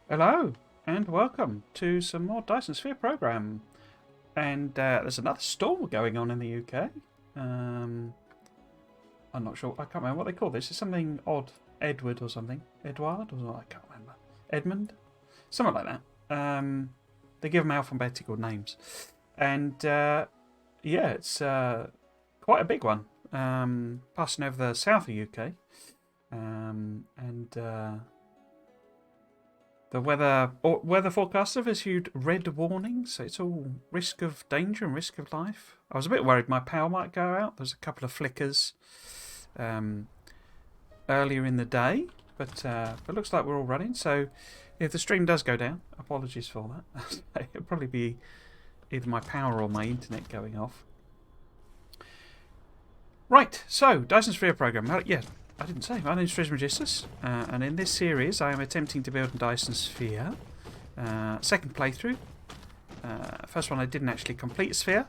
Hello and welcome to some more Dyson Sphere Program. And there's another storm going on in the UK. I'm not sure, I can't remember what they call this. It's something odd. Edward or something. Edward? Or I can't remember. Edmund? Something like that. They give them alphabetical names. And yeah, it's quite a big one. Passing over the south of UK. The weather forecaster have issued red warnings, so it's all risk of danger and risk of life. I was a bit worried my power might go out. There's a couple of flickers earlier in the day, but it looks like we're all running. So if the stream does go down, apologies for that. It'll probably be either my power or my internet going off. Right, so Dyson Sphere Program. Yeah, I didn't say. My name is Trismegistus, and in this series I am attempting to build a Dyson Sphere. Second playthrough. First one I didn't actually complete a sphere.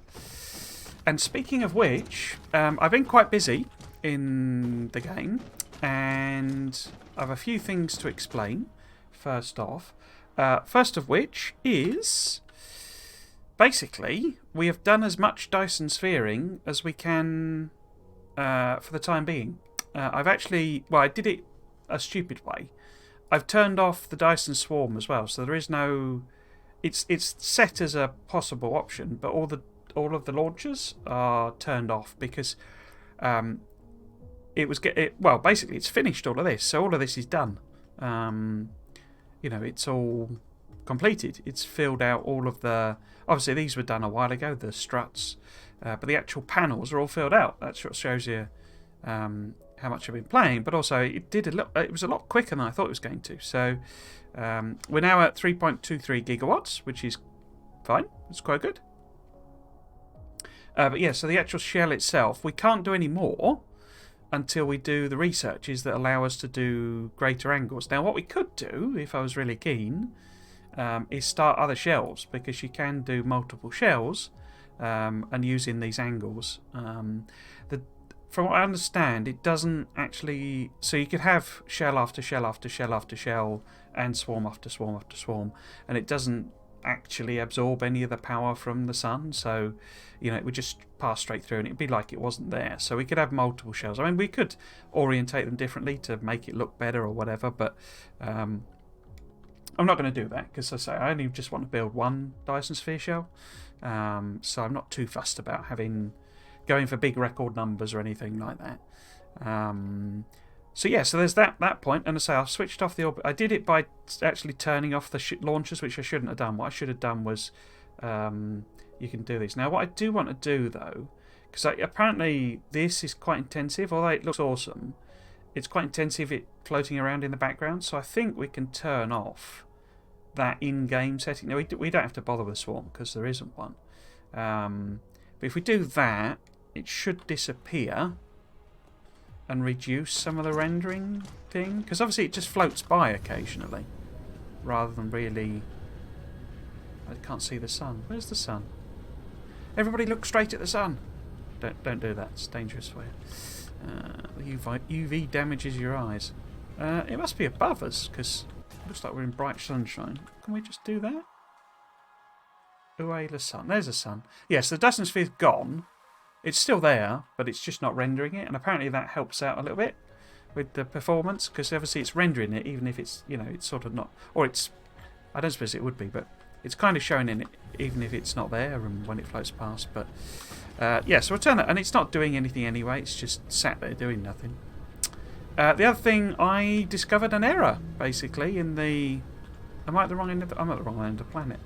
And speaking of which, I've been quite busy in the game, and I have a few things to explain. First off, first of which is basically we have done as much Dyson sphering as we can for the time being. I've actually, well, I did it a stupid way. I've turned off the Dyson Swarm as well, so there is no. It's set as a possible option, but all of the launchers are turned off because well, basically it's finished all of this, so all of this is done. It's all completed. It's filled out all of the. Obviously, these were done a while ago, the struts, but the actual panels are all filled out. That sort of shows you. How much I've been playing, but also it was a lot quicker than I thought it was going to. So we're now at 3.23 gigawatts, which is fine. It's quite good. But yeah, so the actual shell itself, we can't do any more until we do the researches that allow us to do greater angles. Now, what we could do, if I was really keen, is start other shells, because you can do multiple shells and using these angles. From what I understand, it doesn't actually. So you could have shell after shell after shell after shell and swarm after swarm after swarm, and it doesn't actually absorb any of the power from the sun. So, it would just pass straight through and it'd be like it wasn't there. So we could have multiple shells. I mean, we could orientate them differently to make it look better or whatever, but I'm not going to do that because, as I say, I only just want to build one Dyson Sphere shell. So I'm not too fussed about going for big record numbers or anything like that. So there's that point. And as I say, I've switched off the orbit. I did it by actually turning off the launchers, which I shouldn't have done. What I should have done was you can do this. Now, what I do want to do, though, because apparently this is quite intensive, although it looks awesome, it's quite intensive floating around in the background. So I think we can turn off that in-game setting. Now, we don't have to bother with Swarm because there isn't one. But if we do that, it should disappear and reduce some of the rendering thing. Because obviously it just floats by occasionally. Rather than really. I can't see the sun. Where's the sun? Everybody look straight at the sun. Don't do that. It's dangerous for you. UV damages your eyes. It must be above us because it looks like we're in bright sunshine. Can we just do that? Away the sun. There's the sun. Yes, the Dyson Sphere's gone. It's still there, but it's just not rendering it. And apparently that helps out a little bit with the performance, because obviously it's rendering it, even if it's, it's sort of not. Or it's. I don't suppose it would be, but it's kind of showing in it, even if it's not there and when it floats past. But so we'll turn that. And it's not doing anything anyway. It's just sat there doing nothing. The other thing, I discovered an error, basically, in the. I'm at the wrong end of the planet.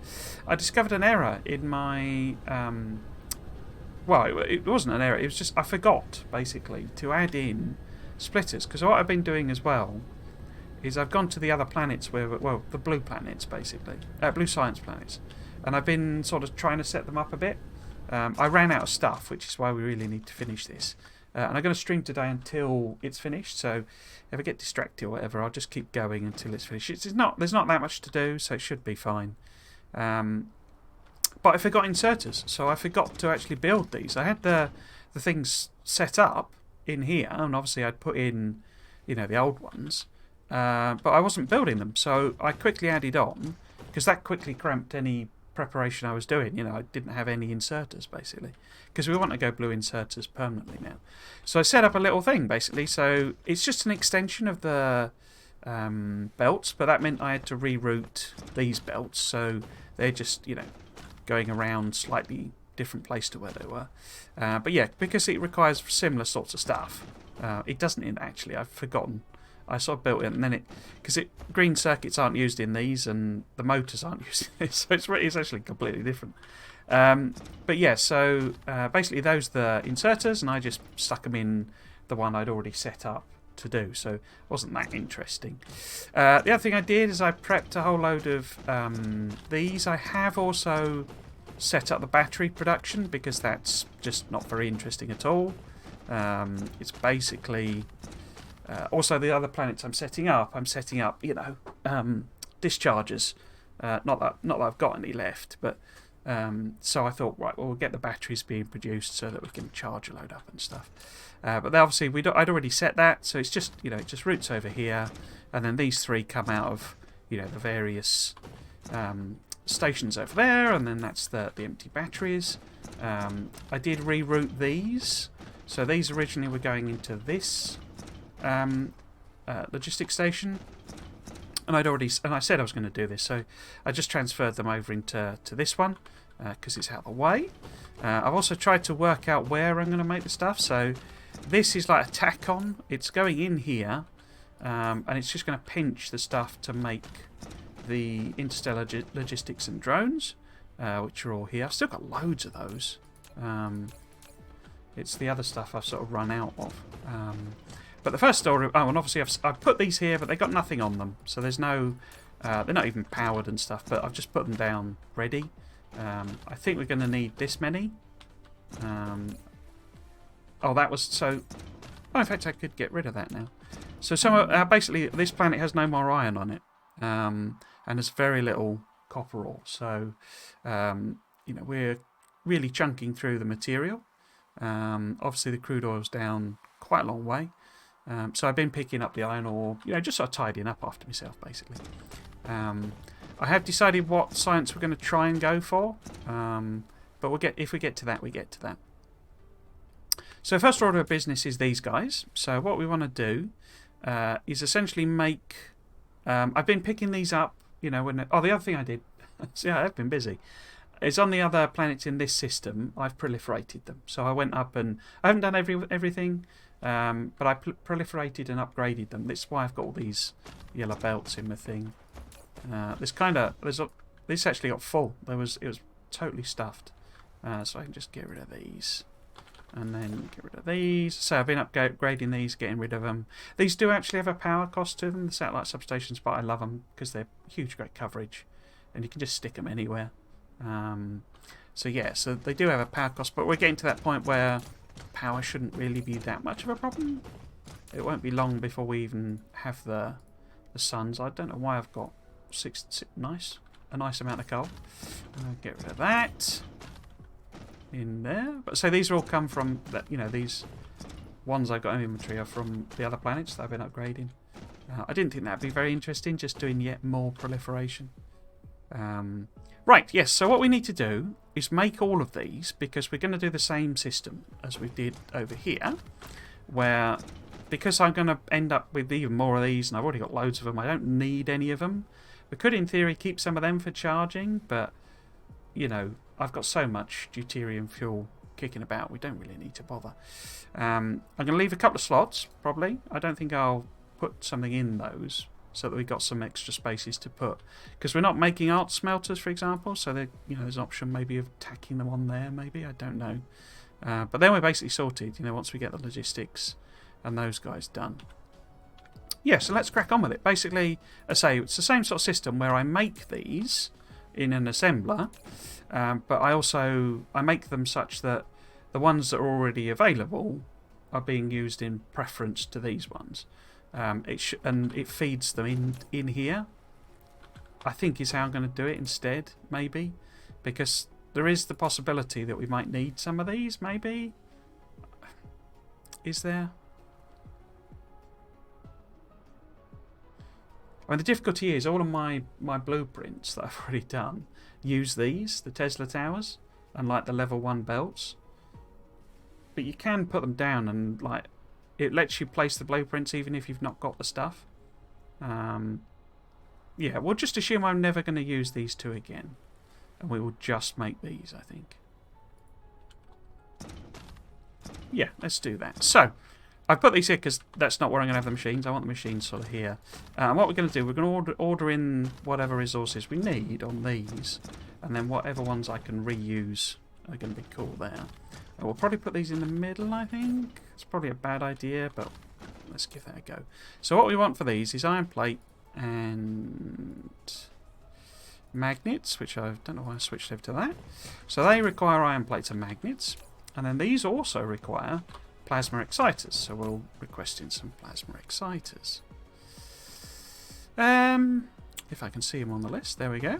I discovered an error in my. It wasn't an error. It was just I forgot basically to add in splitters, because what I've been doing as well is I've gone to the other planets the blue planets basically, blue science planets, and I've been sort of trying to set them up a bit. I ran out of stuff, which is why we really need to finish this. And I'm going to stream today until it's finished, so if I get distracted or whatever, I'll just keep going until it's finished. There's not that much to do, so it should be fine. But I forgot inserters, so I forgot to actually build these. I had the things set up in here, and obviously I'd put in, the old ones. but I wasn't building them, so I quickly added on, because that quickly cramped any preparation I was doing. You know, I didn't have any inserters, basically, because we want to go blue inserters permanently now. So I set up a little thing, basically, so it's just an extension of the belts, but that meant I had to reroute these belts, so they're just, you know, going around slightly different place to where they were. But yeah, because it requires similar sorts of stuff, it doesn't actually, I've forgotten. I sort of built it, and then because green circuits aren't used in these, and the motors aren't used in this, so it's actually completely different. But yeah, so basically those are the inserters, and I just stuck them in the one I'd already set up to do, so it wasn't that interesting. The other thing I did is I prepped a whole load of these. I have also set up the battery production, because that's just not very interesting at all. It's basically also the other planets I'm setting up, you know, dischargers. Not that I've got any left, but so I thought, right, well, we'll get the batteries being produced so that we can charge a load up and stuff. But obviously I'd already set that, so it's just, you know, it just routes over here, and then these three come out of, you know, the various stations over there, and then that's the empty batteries. I did reroute these, so these originally were going into this logistics station, and I said I was going to do this, so I just transferred them over into this one because it's out of the way. I've also tried to work out where I'm going to make the stuff. So this is like a tack-on. It's going in here, and it's just going to pinch the stuff to make the interstellar logistics and drones, which are all here. I've still got loads of those. It's the other stuff I've sort of run out of. But the first order, and obviously I've put these here, but they've got nothing on them, so there's no, they're not even powered and stuff. But I've just put them down ready. I think we're going to need this many. Oh, that was so. Oh, in fact, I could get rid of that now. So basically, this planet has no more iron on it, and there's very little copper ore. So, you know, we're really chunking through the material. Obviously, the crude oil's down quite a long way. So I've been picking up the iron ore, you know, just sort of tidying up after myself, basically. I have decided what science we're going to try and go for, but if we get to that, we get to that. So first order of business is these guys. So what we want to do is essentially make. I've been picking these up, you know. The other thing I did, see, I've been busy. Is on the other planets in this system, I've proliferated them. So I went up and I haven't done everything. But I proliferated and upgraded them. That's why I've got all these yellow belts in my thing. This actually got full. It was totally stuffed. So I can just get rid of these, and then get rid of these. So I've been upgrading these, getting rid of them. These do actually have a power cost to them, the satellite substations, but I love them because they're huge, great coverage, and you can just stick them anywhere. So yeah, so they do have a power cost, but we're getting to that point where power shouldn't really be that much of a problem. It won't be long before we even have the suns. I don't know why I've got a nice amount of coal. I'll get rid of that in there. But so these are all come from that. You know, these ones I've got in inventory are from the other planets that I've been upgrading. I didn't think that'd be very interesting, just doing yet more proliferation. Right, yes, so what we need to do is make all of these, because we're going to do the same system as we did over here, where, because I'm going to end up with even more of these, and I've already got loads of them, I don't need any of them. We could, in theory, keep some of them for charging, but, you know, I've got so much deuterium fuel kicking about, we don't really need to bother. I'm going to leave a couple of slots, probably. I don't think I'll put something in those, so that we've got some extra spaces to put, because we're not making art smelters, for example, so you know, there's an option maybe of tacking them on there, maybe, I don't know. But then we're basically sorted, you know, once we get the logistics and those guys done. Yeah, so let's crack on with it. Basically, I say, it's the same sort of system where I make these in an assembler, but I make them such that the ones that are already available are being used in preference to these ones. And it feeds them in here, I think, is how I'm going to do it instead, maybe, because there is the possibility that we might need some of these, maybe. Is there? I mean, the difficulty is all of my blueprints that I've already done use these, the Tesla towers, and like the level 1 belts. But you can put them down and like it lets you place the blueprints even if you've not got the stuff. Yeah, we'll just assume I'm never going to use these two again. And we will just make these, I think. Yeah, let's do that. So, I put these here because that's not where I'm going to have the machines. I want the machines sort of here. And what we're going to do, we're going to order in whatever resources we need on these. And then whatever ones I can reuse are going to be cool there. And we'll probably put these in the middle, I think. It's probably a bad idea, but let's give that a go. So what we want for these is iron plate and magnets, which I don't know why I switched over to that. So they require iron plates and magnets. And then these also require plasma exciters. So we'll request in some plasma exciters. If I can see them on the list, there we go.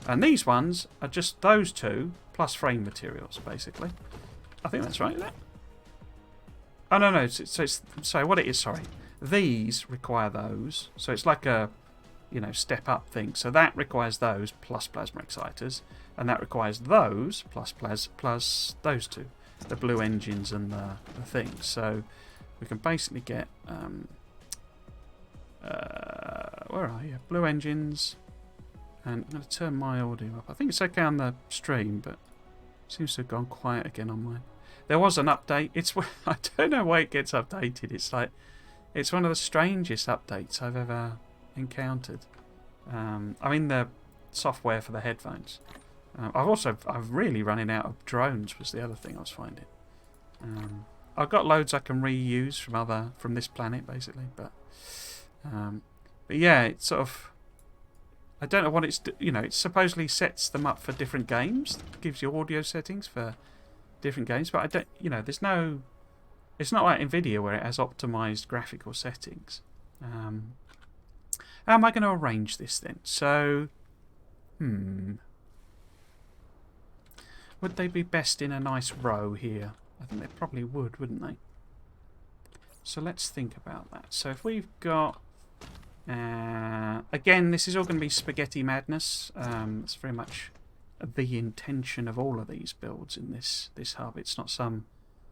And these ones are just those two plus frame materials, basically. I think that's right, isn't it? Oh, no. So what it is, sorry. These require those. So it's like a, you know, step up thing. So that requires those plus plasma exciters. And that requires those plus those two. The blue engines and the things. So we can basically get, where are you? Blue engines. And I'm going to turn my audio up. I think it's okay on the stream, but it seems to have gone quiet again on mine. There was an update. I don't know why it gets updated. It's like, it's one of the strangest updates I've ever encountered. I mean the software for the headphones. I've really running out of drones was the other thing I was finding. I've got loads I can reuse from this planet basically, but yeah, it's sort of, I don't know what it's, you know, it supposedly sets them up for different games, gives you audio settings for different games, but I don't, you know, there's no, it's not like NVIDIA where it has optimized graphical settings. How am I going to arrange this then? So, would they be best in a nice row here? I think they probably would, wouldn't they? So let's think about that. So if we've got, again, this is all going to be spaghetti madness. It's very much the intention of all of these builds in this hub. It's not some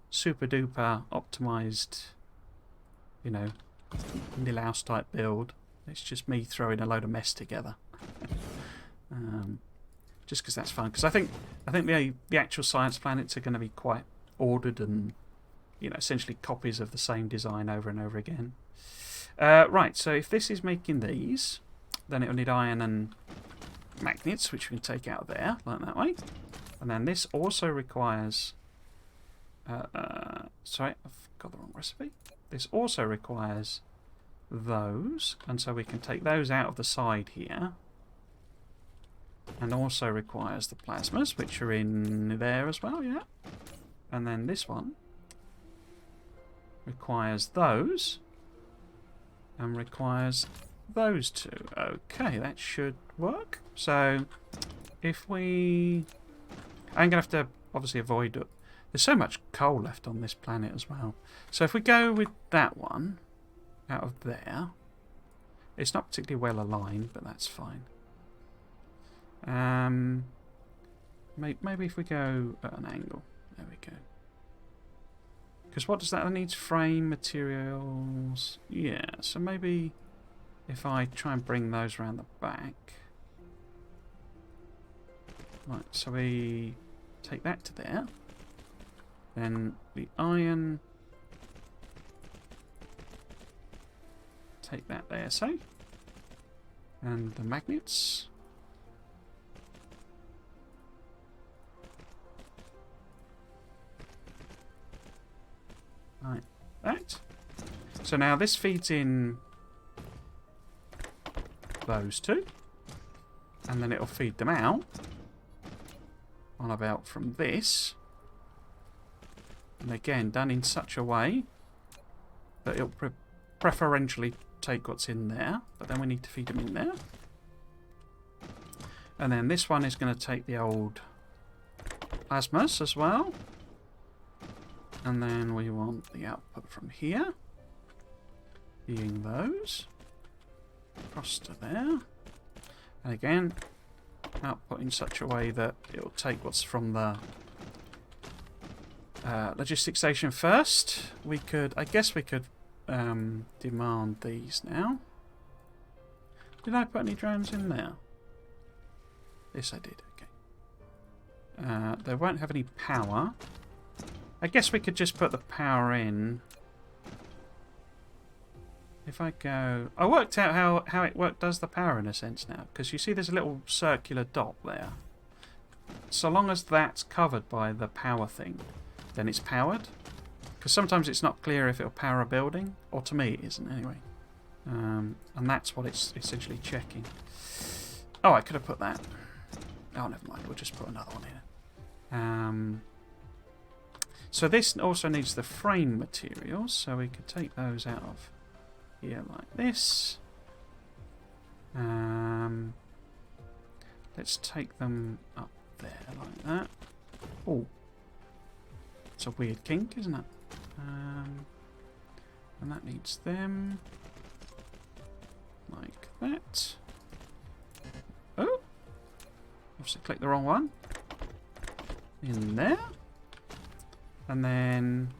super duper optimized, you know, Nilhouse type build. It's just me throwing a load of mess together. Just because that's fun. Because I think the actual science planets are going to be quite ordered and, you know, essentially copies of the same design over and over again. Right, so if this is making these, then it'll need iron and magnets, which we can take out there, like that way. And then this also requires... sorry, I've got the wrong recipe. This also requires those, and so we can take those out of the side here. And also requires the plasmas, which are in there as well, yeah. And then this one requires those, and requires those two. Okay, that should work. So, if we... I'm going to have to obviously avoid... There's so much coal left on this planet as well. So if we go with that one out of there, it's not particularly well aligned, but that's fine. Maybe if we go at an angle. There we go. Because what does that need? Frame materials. Yeah, so maybe if I try and bring those around the back. Right, so we take that to there. Then the iron. Take that there, so. And the magnets. Like that. So now this feeds in those two. And then it'll feed them out on about from this. And again, done in such a way that it'll preferentially take what's in there. But then we need to feed them in there. And then this one is going to take the old plasmas as well. And then we want the output from here, being those. across to there. And again, output in such a way that it will take what's from the logistics station first. We could, I guess we could demand these now. Did I put any drones in there? Yes, I did. Okay. They won't have any power. I guess we could just put the power in. If I go... I worked out how it does the power in a sense now. Because you see there's a little circular dot there. So long as that's covered by the power thing, then it's powered. Because sometimes it's not clear if it'll power a building. Or to me it isn't anyway. And that's what it's essentially checking. Oh, I could have put that. Oh, never mind. We'll just put another one here. So this also needs the frame materials. So we could take those out of here like this. Let's take them up there like that. Oh, it's a weird kink, isn't it? And that needs them like that. Oh, obviously clicked the wrong one. In there. And then...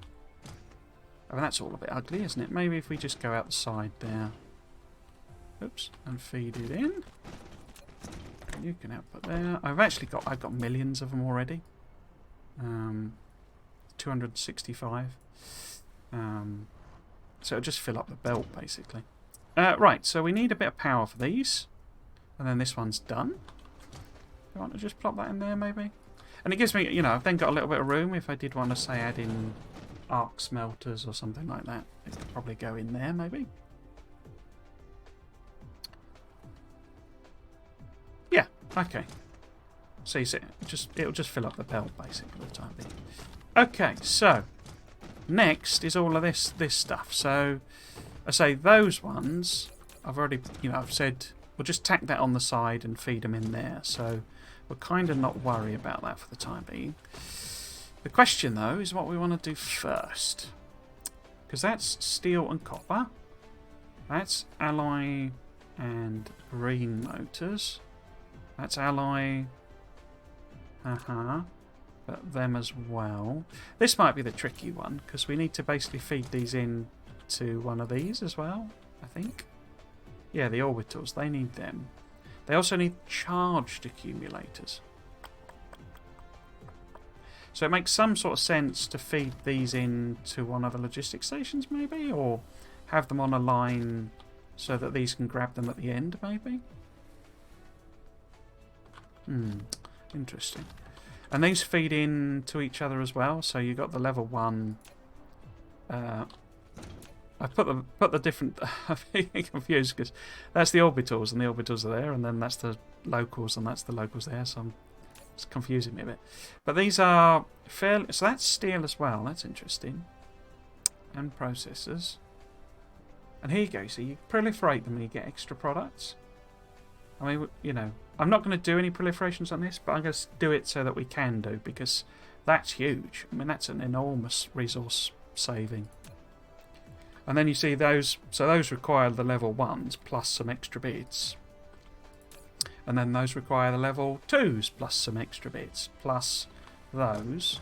I mean, that's all a bit ugly, isn't it? Maybe if we just go out the side there. Oops. And feed it in. You can output there. I've got millions of them already. 265. So it'll just fill up the belt, basically. Right, so we need a bit of power for these. And then this one's done. You want to just plop that in there, maybe? And it gives me, you know, I've then got a little bit of room if I did want to, say, add in arc smelters or something like that. It could probably go in there, maybe. Yeah, okay. So you see, it'll just fill up the belt, basically, for the time being. Okay, so next is all of this stuff. So I say those ones, I've already, you know, I've said we'll just tack that on the side and feed them in there. So we'll kind of not worry about that for the time being. The question, though, is what we want to do first. Because that's steel and copper. That's alloy and green motors. That's alloy. But them as well. This might be the tricky one, because we need to basically feed these in to one of these as well, I think. Yeah, the orbitals, they need them. They also need charged accumulators. So it makes some sort of sense to feed these in to one of the logistics stations, maybe? Or have them on a line so that these can grab them at the end, maybe? Interesting. And these feed in to each other as well. So you've got the level 1. I put the different... I'm getting confused because that's the orbitals and the orbitals are there, and then that's the locals and that's the locals there. So it's confusing me a bit. But these are fairly... So that's steel as well. That's interesting. And processors. And here you go. So you proliferate them and you get extra products. I mean, you know, I'm not going to do any proliferations on this, but I'm going to do it so that we can do, because that's huge. I mean, that's an enormous resource saving. And then you see those, so those require the level 1s plus some extra bits. And then those require the level 2s plus some extra bits, plus those,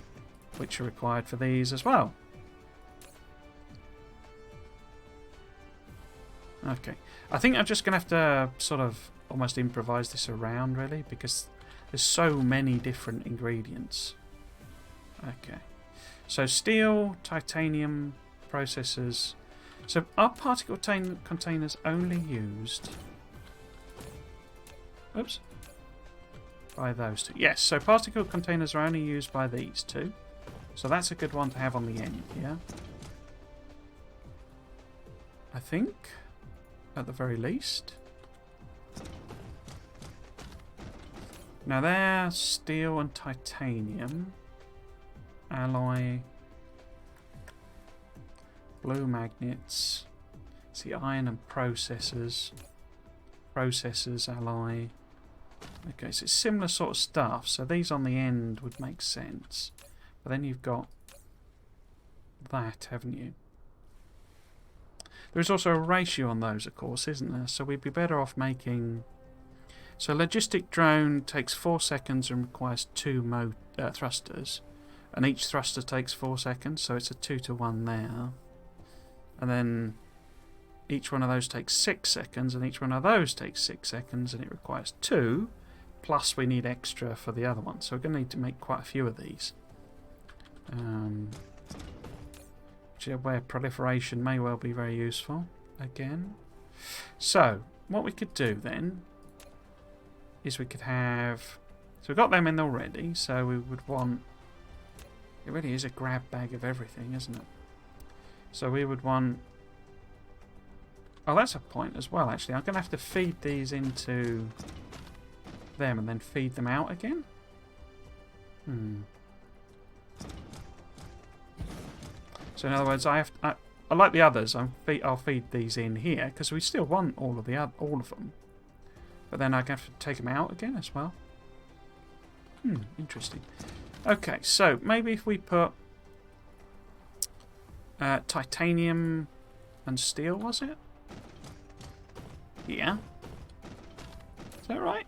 which are required for these as well. Okay, I think I'm just going to have to sort of almost improvise this around, really, because there's so many different ingredients. Okay, so steel, titanium, processors. So are particle containers only used... Oops. By those two. Yes, so particle containers are only used by these two. So that's a good one to have on the end, yeah? I think, at the very least. Now they're steel and titanium. Alloy. Blue magnets. See, iron and processors. Processors, alloy. Okay, so it's similar sort of stuff. So these on the end would make sense. But then you've got that, haven't you? There's also a ratio on those, of course, isn't there? So we'd be better off making... So logistic drone takes 4 seconds and requires 2 thrusters. And each thruster takes 4 seconds, so it's a 2-to-1 there. And then each one of those takes 6 seconds, and each one of those takes 6 seconds, and it requires 2. Plus we need extra for the other one. So we're going to need to make quite a few of these. Where proliferation may well be very useful. Again. So, what we could do then is we could have... So we've got them in already, so we would want... It really is a grab bag of everything, isn't it? So we would want... Oh, that's a point as well, actually. I'm going to have to feed these into them and then feed them out again? So in other words, I like the others. I'll feed these in here because we still want all of them. But then I have to take them out again as well. Interesting. Okay, so maybe if we put titanium and steel, was it? Yeah. Is that right?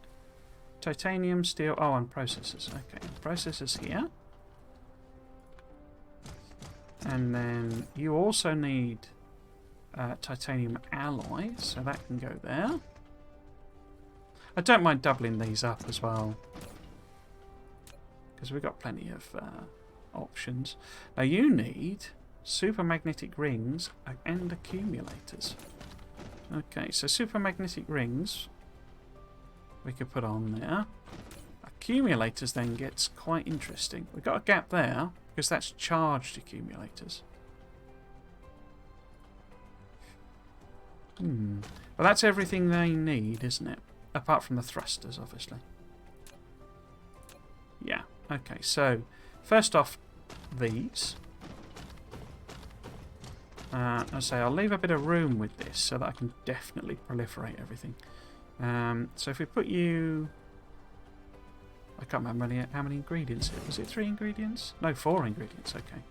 Titanium, steel. Oh, and processors. Okay, processors here. And then you also need titanium alloy, so that can go there. I don't mind doubling these up as well, because we've got plenty of options. Now you need supermagnetic rings and accumulators. Okay, so supermagnetic rings we could put on there. Accumulators then gets quite interesting. We've got a gap there, because that's charged accumulators. Well, that's everything they need, isn't it? Apart from the thrusters, obviously. Yeah, okay, so first off, these. I say I'll leave a bit of room with this so that I can definitely proliferate everything. So if we put you... I can't remember how many ingredients. Was it 3 ingredients? No, 4 ingredients. Okay.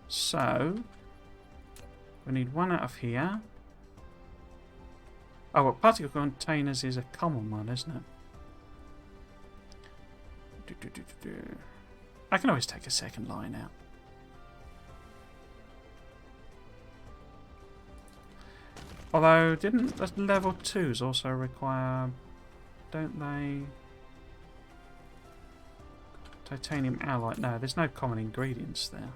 So we need 1 out of here. Oh, well, particle containers is a common one, isn't it? I can always take a second line out. Although, didn't the level 2s also require... Don't they... Titanium alloy. No, there's no common ingredients there.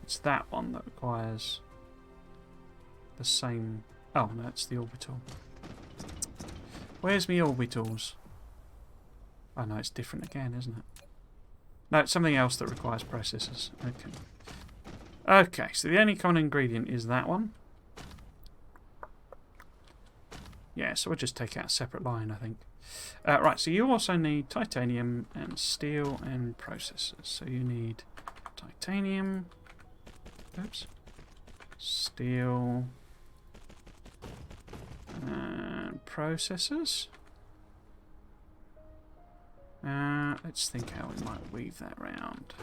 It's that one that requires the same... Oh, no, it's the orbital. Where's my orbitals? Oh, no, it's different again, isn't it? No, it's something else that requires processors. Okay. Okay, so the only common ingredient is that one. Yeah, so we'll just take out a separate line, I think. Right, so you also need titanium and steel and processors. So you need titanium, oops, steel, and processors. Let's think how we might weave that round.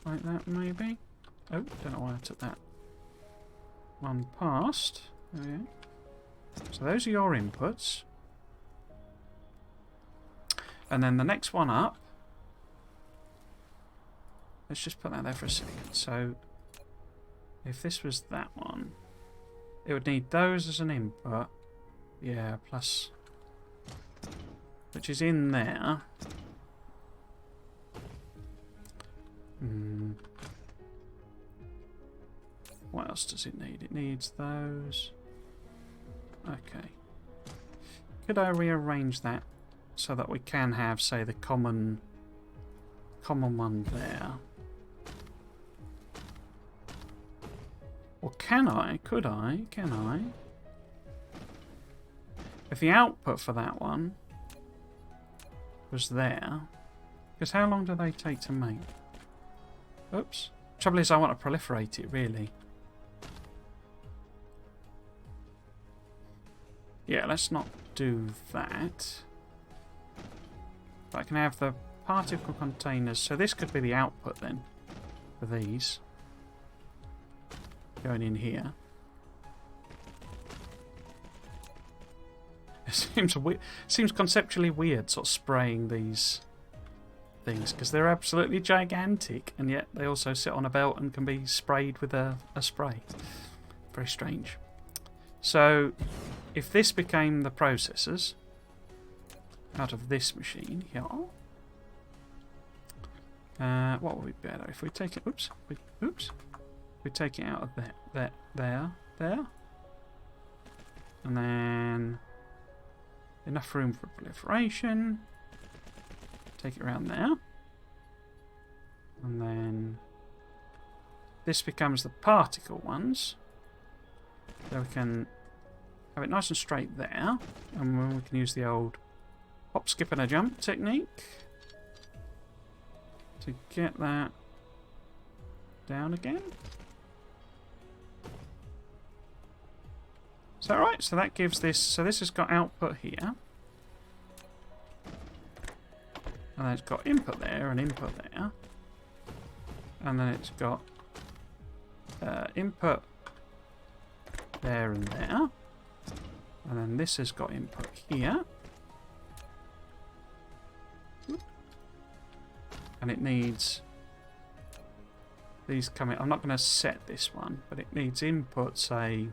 Like that, maybe? Oh, don't know why I took that one past. There we go. So those are your inputs. And then the next one up, let's just put that there for a second. So if this was that one, it would need those as an input. Yeah, plus, which is in there. What else does it need? It needs those. Okay. Could I rearrange that so that we can have, say, the common one there? Or can I? Could I? Can I? If the output for that one was there, because how long do they take to make? Oops. Trouble is, I want to proliferate it, really. Yeah, let's not do that. But I can have the particle containers. So this could be the output then. for these going in here. It seems conceptually weird, sort of spraying these things, because they're absolutely gigantic, and yet they also sit on a belt and can be sprayed with a spray. Very strange. So, if this became the processors out of this machine here, what would be better if we take it? We take it out of there, and then enough room for proliferation. Take it around there, and then this becomes the particle ones. So we can have it nice and straight there, and then we can use the old hop, skip, and a jump technique to get that down again. Is that right? So that gives this. So this has got output here, and then it's got input there and input there, and then it's got input there and there, and then this has got input here, and it needs these coming. I'm not going to set this one, but it needs input, say,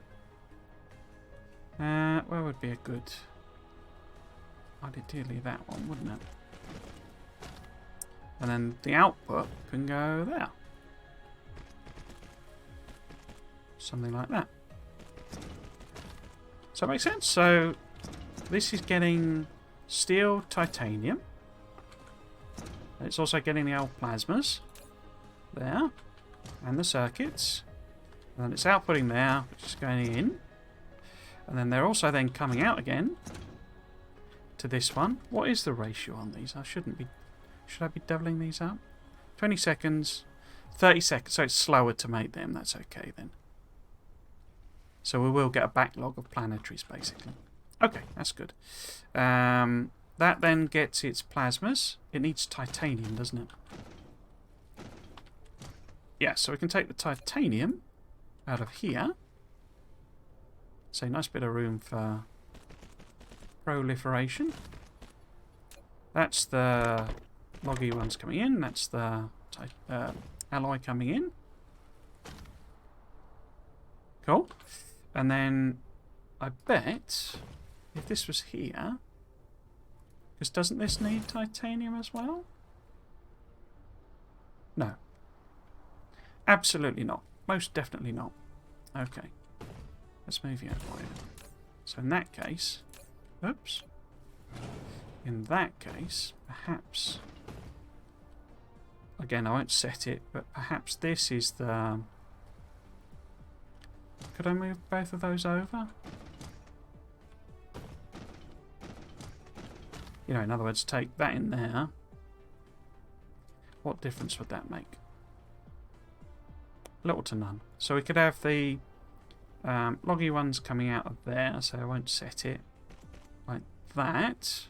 where would be a good, ideally that one, wouldn't it? And then the output can go there, something like that. Does that make sense? So this is getting steel, titanium. It's also getting the old plasmas there, and the circuits. And then it's outputting there, which is going in. And then they're also then coming out again to this one. What is the ratio on these? Should I be doubling these up? 20 seconds, 30 seconds. So it's slower to make them. That's okay then. So we will get a backlog of planetaries, basically. Okay, that's good. That then gets its plasmas. It needs titanium, doesn't it? Yeah, so we can take the titanium out of here. So nice bit of room for proliferation. That's the loggy ones coming in. That's the alloy coming in. Cool. And then I bet if this was here, because doesn't this need titanium as well? No. Absolutely not. Most definitely not. Okay. Let's move you out of the way. So in that case, oops. In that case, perhaps, again, I won't set it, but perhaps this is the... Could I move both of those over? You know, in other words, take that in there. What difference would that make? Little to none. So we could have the loggy ones coming out of there, so I won't set it like that.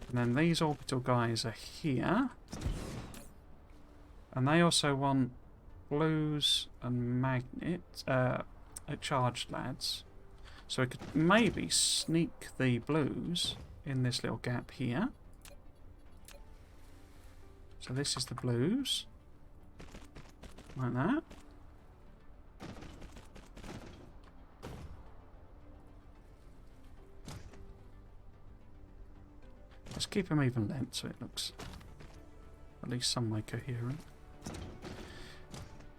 And then these orbital guys are here. And they also want blues and magnets, charged lads. So we could maybe sneak the blues in this little gap here. So this is the blues. Like that. Let's keep them even length so it looks at least some way coherent.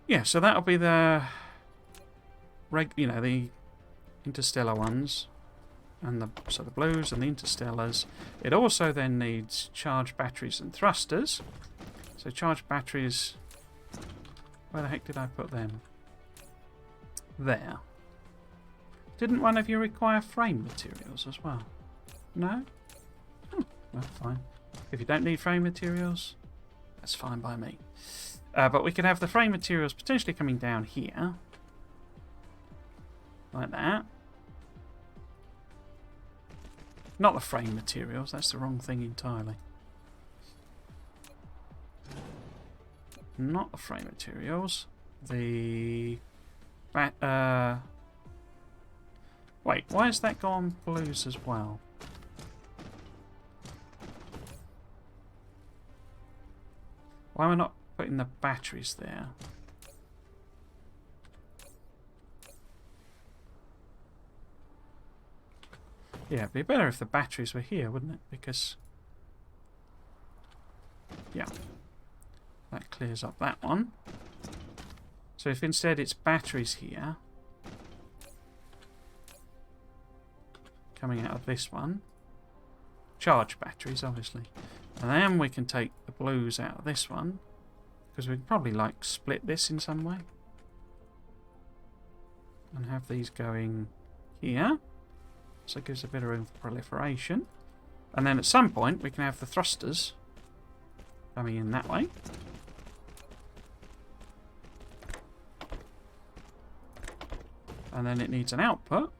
Yeah, so that'll be the the interstellar ones, and the blues and the interstellars. It also then needs charged batteries and thrusters. So charged batteries, where the heck did I put them? There. Didn't one of you require frame materials as well? No? Well, fine. If you don't need frame materials, that's fine by me. But we could have the frame materials potentially coming down here. Like that. Not the frame materials, that's the wrong thing entirely. not the frame materials. The... wait, why has that gone blues as well? Why am I not putting the batteries there? Yeah, it'd be better if the batteries were here, wouldn't it? Because... yeah. That clears up that one. So if instead it's batteries here, coming out of this one, charged batteries obviously, and then we can take the blues out of this one, because we can probably like split this in some way and have these going here, so it gives a bit of room for proliferation, and then at some point we can have the thrusters coming in that way. And then it needs an output.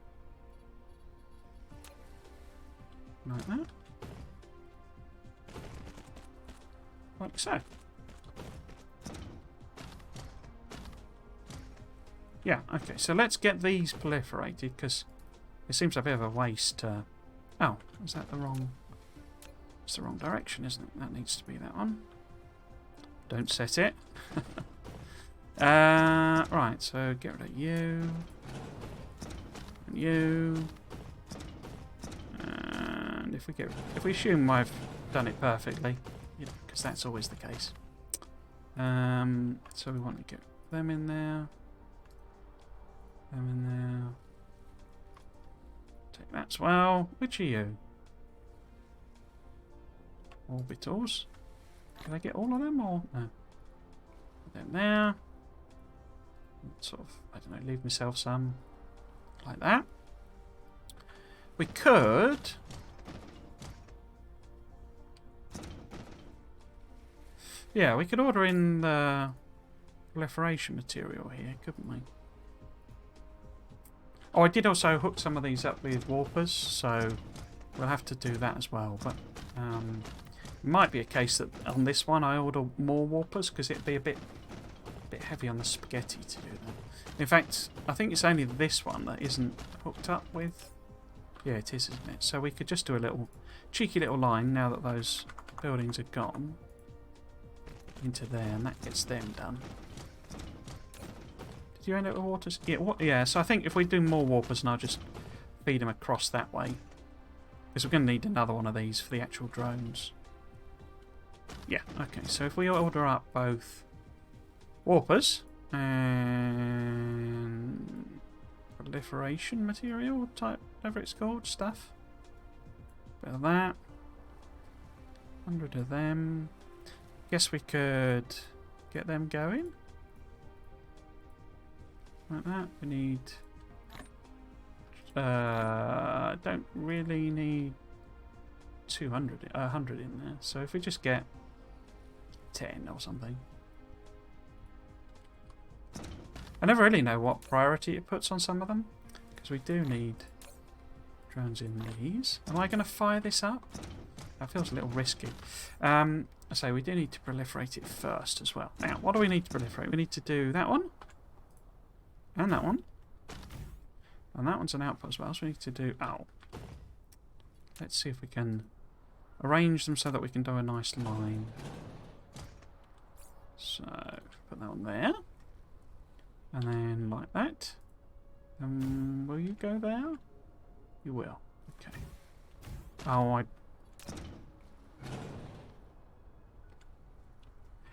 Like that. Like so. Yeah, okay, so let's get these proliferated, because it seems a bit of a waste. Oh, is that the wrong... it's the wrong direction, isn't it? That needs to be that one. Don't set it. Right, so get rid of you. And you. And if we assume I've done it perfectly, because that's always the case. So we want to get them in there. Them in there. Take that as well. Which are you? Orbitals. Can I get all of them or no? Put them there. Sort of, I don't know, leave myself some like that. We could yeah, we could order in the proliferation material here, couldn't we? Oh, I did also hook some of these up with warpers, so we'll have to do that as well. But it might be a case that on this one I order more warpers, because it'd be a bit heavy on the spaghetti to do that. In fact, I think it's only this one that isn't hooked up with... yeah, it is, isn't it? So we could just do a little cheeky little line now that those buildings are gone into there, and that gets them done. Did you end up with waters? Yeah, yeah, so I think if we do more warpers, and I'll just feed them across that way, because we're going to need another one of these for the actual drones. Yeah, okay, so if we order up both warpers and proliferation material type, whatever it's called, stuff. Bit of that. 100 of them. Guess we could get them going. Like that. We need... don't really need 100 in there. So if we just get 10 or something. I never really know what priority it puts on some of them, because we do need drones in these. Am I going to fire this up? That feels a little risky. I say we do need to proliferate it first as well. Now, what do we need to proliferate? We need to do that one, and that one, and that one's an output as well. So we need to do... oh, let's see if we can arrange them so that we can do a nice line. So put that one there. And then like that. Will you go there? You will. Okay. Oh,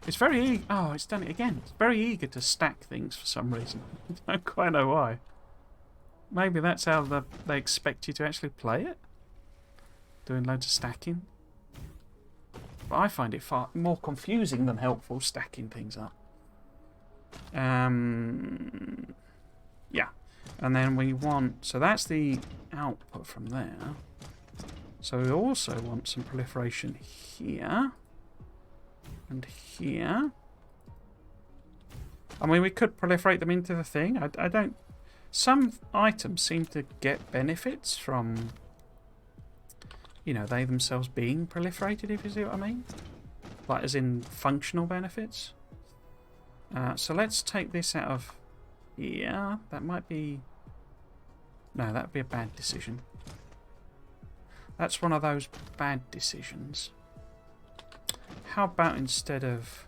it's very... oh, it's done it again. It's very eager to stack things for some reason. I don't quite know why. Maybe that's how they expect you to actually play it. Doing loads of stacking. But I find it far more confusing than helpful, stacking things up. Yeah, and then we want... so that's the output from there. So we also want some proliferation here and here. I mean, we could proliferate them into the thing. I don't... some items seem to get benefits from, you know, they themselves being proliferated, if you see what I mean. Like, as in functional benefits. So let's take this out of here. That might be... No, that would be a bad decision. That's one of those bad decisions. How about instead of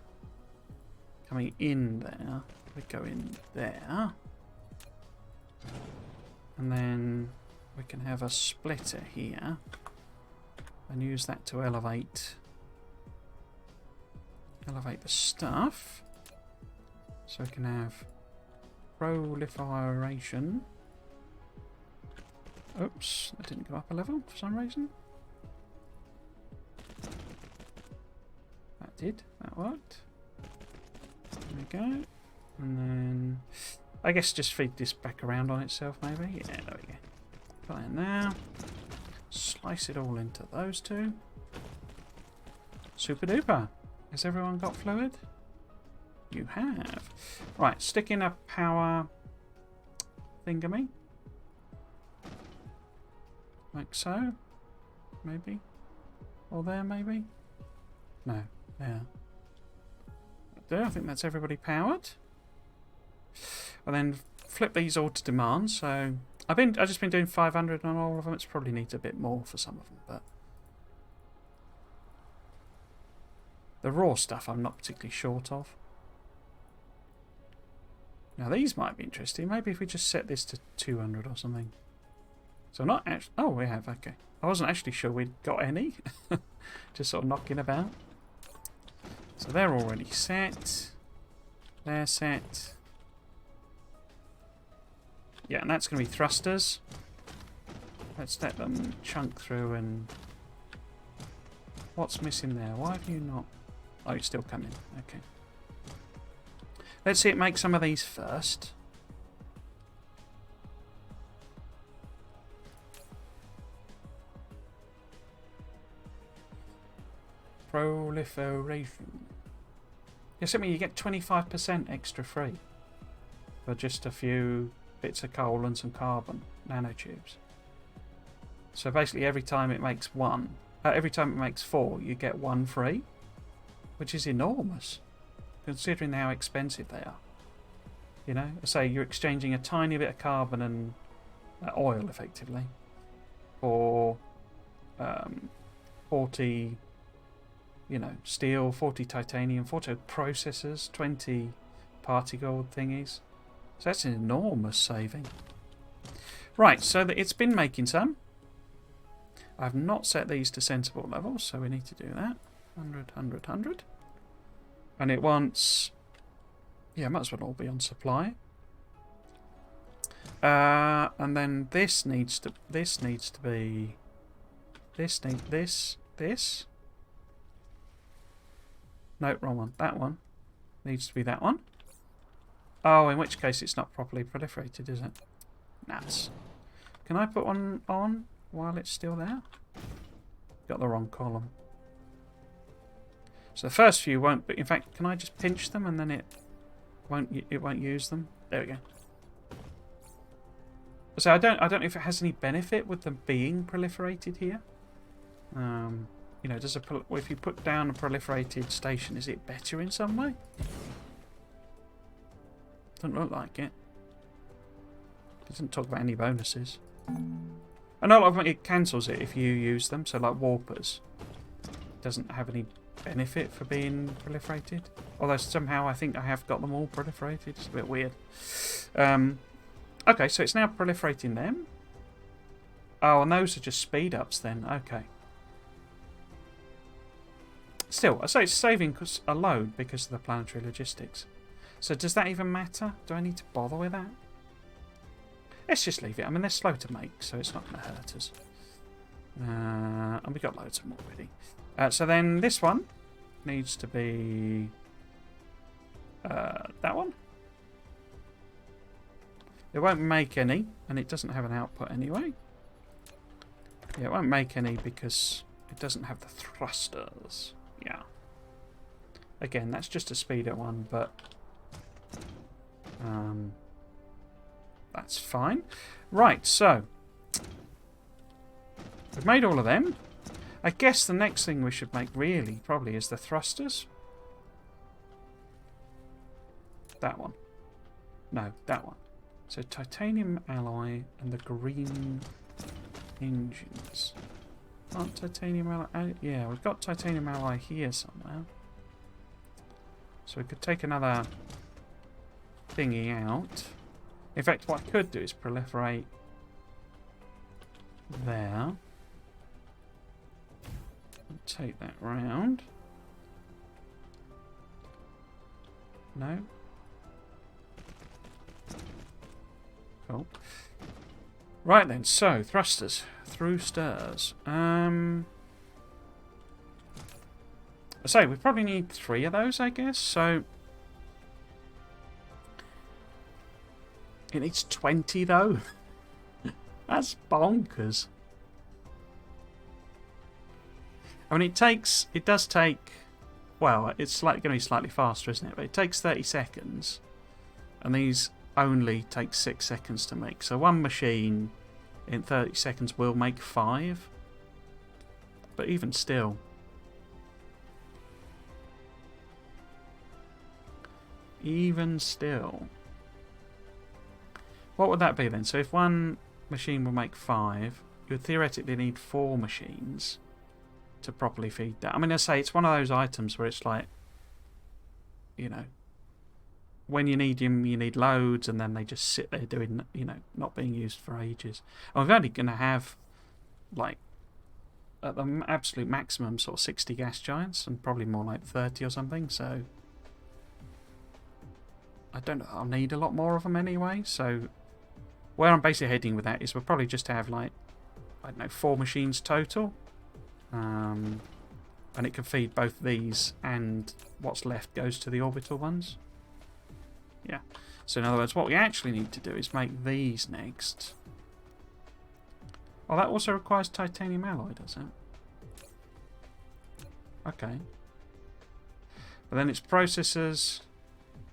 coming in there, we go in there. And then we can have a splitter here. And use that to elevate the stuff. So we can have proliferation. Oops, that didn't go up a level for some reason. That did, that worked. There we go. And then I guess just feed this back around on itself maybe. Yeah, there we go. Put that in there. Slice it all into those two. Super duper. Has everyone got fluid? You have. Right, stick in a power thingamy. Like so. Maybe. Or there maybe. No, there. I think that's everybody powered. And then flip these all to demand. So I've just been doing 500 on all of them. It's probably needs a bit more for some of them, but the raw stuff I'm not particularly short of. Now these might be interesting. Maybe if we just set this to 200 or something. So not actually. Oh, we have. Okay. I wasn't actually sure we'd got any. Just sort of knocking about. So they're already set. They're set. Yeah, and that's going to be thrusters. Let's let them chunk through and... What's missing there? Why have you not... Oh, you're still coming. Okay. Let's see it make some of these first. Proliferation. Yes, I mean you get 25% extra free for just a few bits of coal and some carbon nanotubes. So basically, every time it makes every time it makes 4, you get 1 free, which is enormous, considering how expensive they are. You know, say you're exchanging a tiny bit of carbon and oil, effectively, for 40. You know, steel, 40 titanium, 40 processors, 20 particle thingies. So that's an enormous saving. Right, so that it's been making some. I've not set these to sensible levels, so we need to do that. 100, 100, 100. And it wants... Yeah, might as well all be on supply. And then this needs to be... This. No, wrong one. That one needs to be that one. Oh, in which case it's not properly proliferated, is it? Nuts. Can I put one on while it's still there? Got the wrong column. So the first few won't, but in fact, can I just pinch them and then it won't use them? There we go. So I don't know if it has any benefit with them being proliferated here. You know, if you put down a proliferated station, is it better in some way? Doesn't look like it. Doesn't talk about any bonuses. And a lot of them, it cancels it if you use them. So like warpers, doesn't have any benefit for being proliferated. Although somehow I think I have got them all proliferated. It's a bit weird. Okay, so it's now proliferating them. Oh, and those are just speed ups then. Okay. Still, I say it's saving a load because of the planetary logistics. So does that even matter? Do I need to bother with that? Let's just leave it. I mean, they're slow to make, so it's not going to hurt us. And we've got loads of them already. So then this one needs to be that one. It won't make any, and it doesn't have an output anyway. Yeah, it won't make any because it doesn't have the thrusters. Yeah. Again, that's just a speeder one, but that's fine. Right, so we've made all of them. I guess the next thing we should make really probably is the thrusters. That one. No, that one. So titanium alloy and the green engines. Aren't titanium alloy... yeah, we've got titanium alloy here somewhere. So we could take another thingy out. In fact, what I could do is proliferate there. And take that round. No. Cool. Right then, so thrusters through stairs. I say we probably need 3 of those, I guess. So it needs 20 though. That's bonkers. I mean, it does take. Well, it's going to be slightly faster, isn't it? But it takes 30 seconds, and these only take 6 seconds to make. So one machine in 30 seconds will make 5. But even still. Even still. What would that be then? So if one machine will make 5, you would theoretically need 4 machines to properly feed that. I mean, I say it's one of those items where it's like, you know, when you need them, you need loads, and then they just sit there doing, you know, not being used for ages. And we're only going to have, like, at the absolute maximum, sort of 60 gas giants, and probably more like 30 or something, so I don't know, I'll need a lot more of them anyway, so where I'm basically heading with that is we'll probably just have, like, I don't know, 4 machines total. And it can feed both these, and what's left goes to the orbital ones. Yeah. So in other words, what we actually need to do is make these next. Oh, that also requires titanium alloy, does it? Okay. But then it's processors.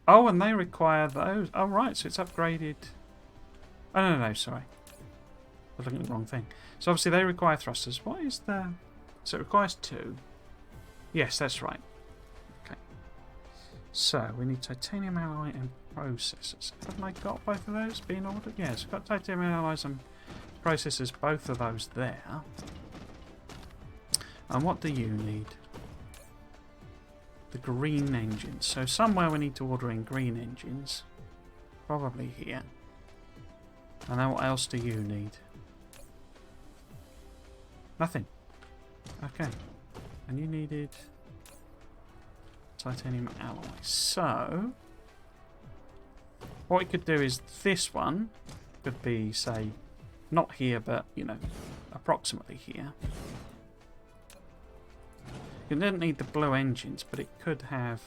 Oh, and they require those. Oh, right. So it's upgraded. Oh, no, sorry. I was looking at the wrong thing. So obviously they require thrusters. What is the... So it requires 2. Yes, that's right. Okay. So we need titanium alloy and processors. Haven't I got both of those being ordered? Yes, I've got titanium alloys and processors, both of those there. And what do you need? The green engines. So somewhere we need to order in green engines. Probably here. And then what else do you need? Nothing. Okay. And you needed titanium alloy. So what we could do is this one could be, say, not here, but, you know, approximately here. You didn't need the blue engines, but it could have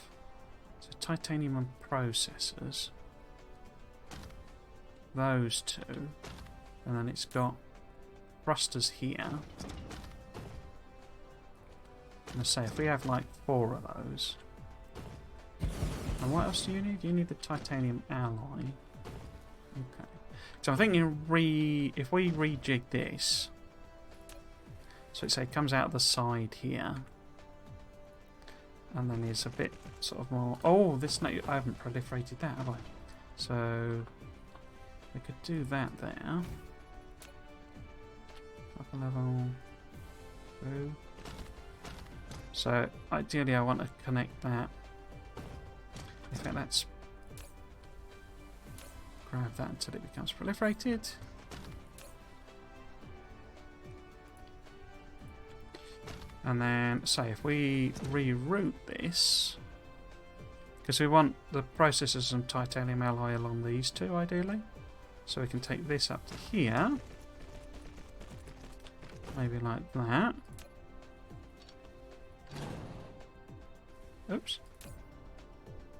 titanium and processors. Those 2. And then it's got thrusters here. I'm going to say, if we have like 4 of those. And what else do you need? You need the titanium alloy. Okay. So I'm thinking if we rejig this. So it comes out the side here. And then there's a bit sort of more... Oh, this I haven't proliferated that, have I? So we could do that there. Up a level. Through. So ideally I want to connect that. In fact, let's grab that until it becomes proliferated. And then, say, if we reroute this, because we want the processors and titanium alloy along these 2 ideally. So we can take this up to here. Maybe like that. Oops.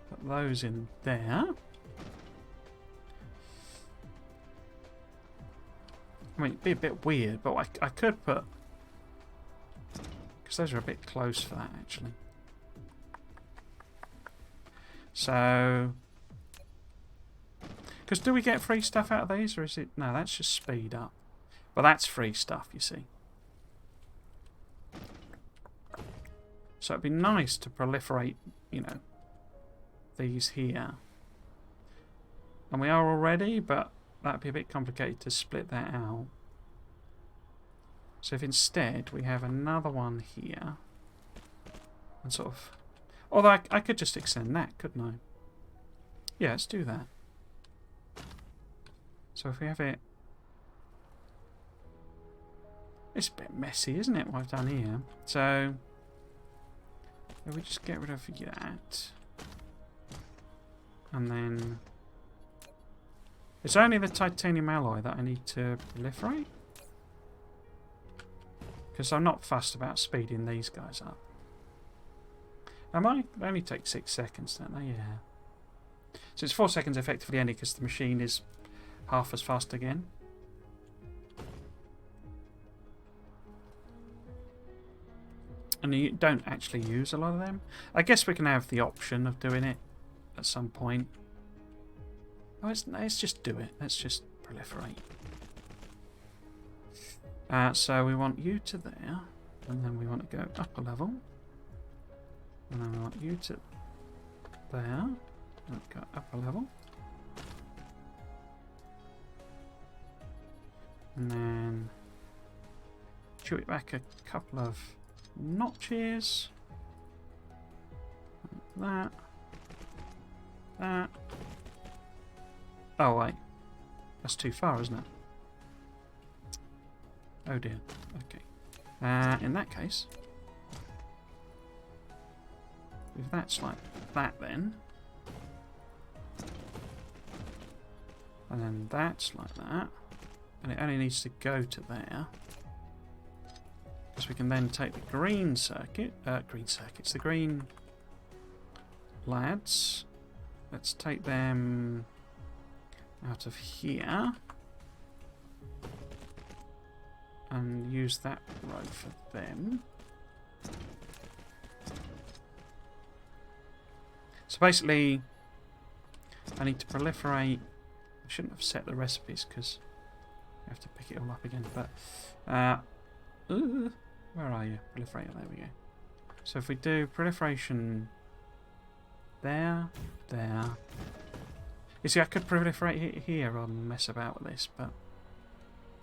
Put those in there. I mean, it'd be a bit weird, but I could put... Because those are a bit close for that, actually. So... Because do we get free stuff out of these, or is it... No, that's just speed up. But that's free stuff, you see. So it'd be nice to proliferate, you know, these here. And we are already, but that'd be a bit complicated to split that out. So if instead we have another one here, and sort of... Although I could just extend that, couldn't I? Yeah, let's do that. So if we have it... It's a bit messy, isn't it, what I've done here? So... If we just get rid of that. And then... It's only the titanium alloy that I need to proliferate. Because I'm not fussed about speeding these guys up. Am I? They only take 6 seconds, don't they? Yeah. So it's 4 seconds effectively only because the machine is half as fast again. And you don't actually use a lot of them. I guess we can have the option of doing it at some point. Oh, let's just do it. Let's just proliferate. So we want you to there. And then we want to go up a level. And then we want you to there. And go up a level. And then chew it back a couple of notches. Like that. Oh wait, that's too far, isn't it? Oh dear. Okay. In that case, if that's like that, then, and then that's like that, and it only needs to go to there. Because we can then take the green circuit, the green lads. Let's take them out of here and use that row for them. So basically, I need to proliferate. I shouldn't have set the recipes because I have to pick it all up again. But where are you? Proliferator, there we go. So if we do proliferation there. You see, I could proliferate it here and mess about with this, but...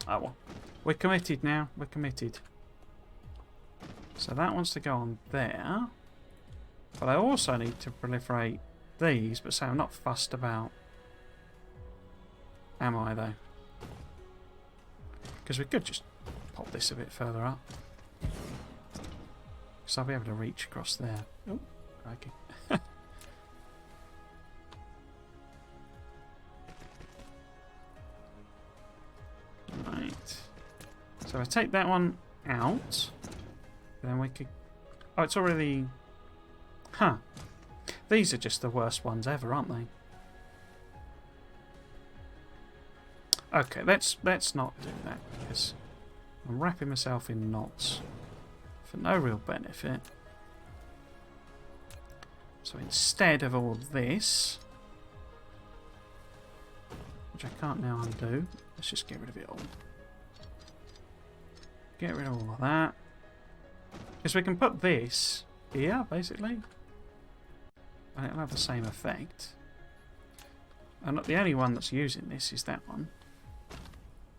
Oh well. We're committed now. We're committed. So that wants to go on there. But I also need to proliferate these, but say I'm not fussed about... Am I, though? Because we could just pop this a bit further up. Because I'll be able to reach across there. Oh, okay. Right. So if I take that one out, then we could... Oh, it's already... Huh. These are just the worst ones ever, aren't they? Okay, let's not do that, because I'm wrapping myself in knots for no real benefit. So instead of all this, which I can't now undo, let's just get rid of it all. Get rid of all of that. Because we can put this here, basically, and it'll have the same effect. And the only one that's using this is that one.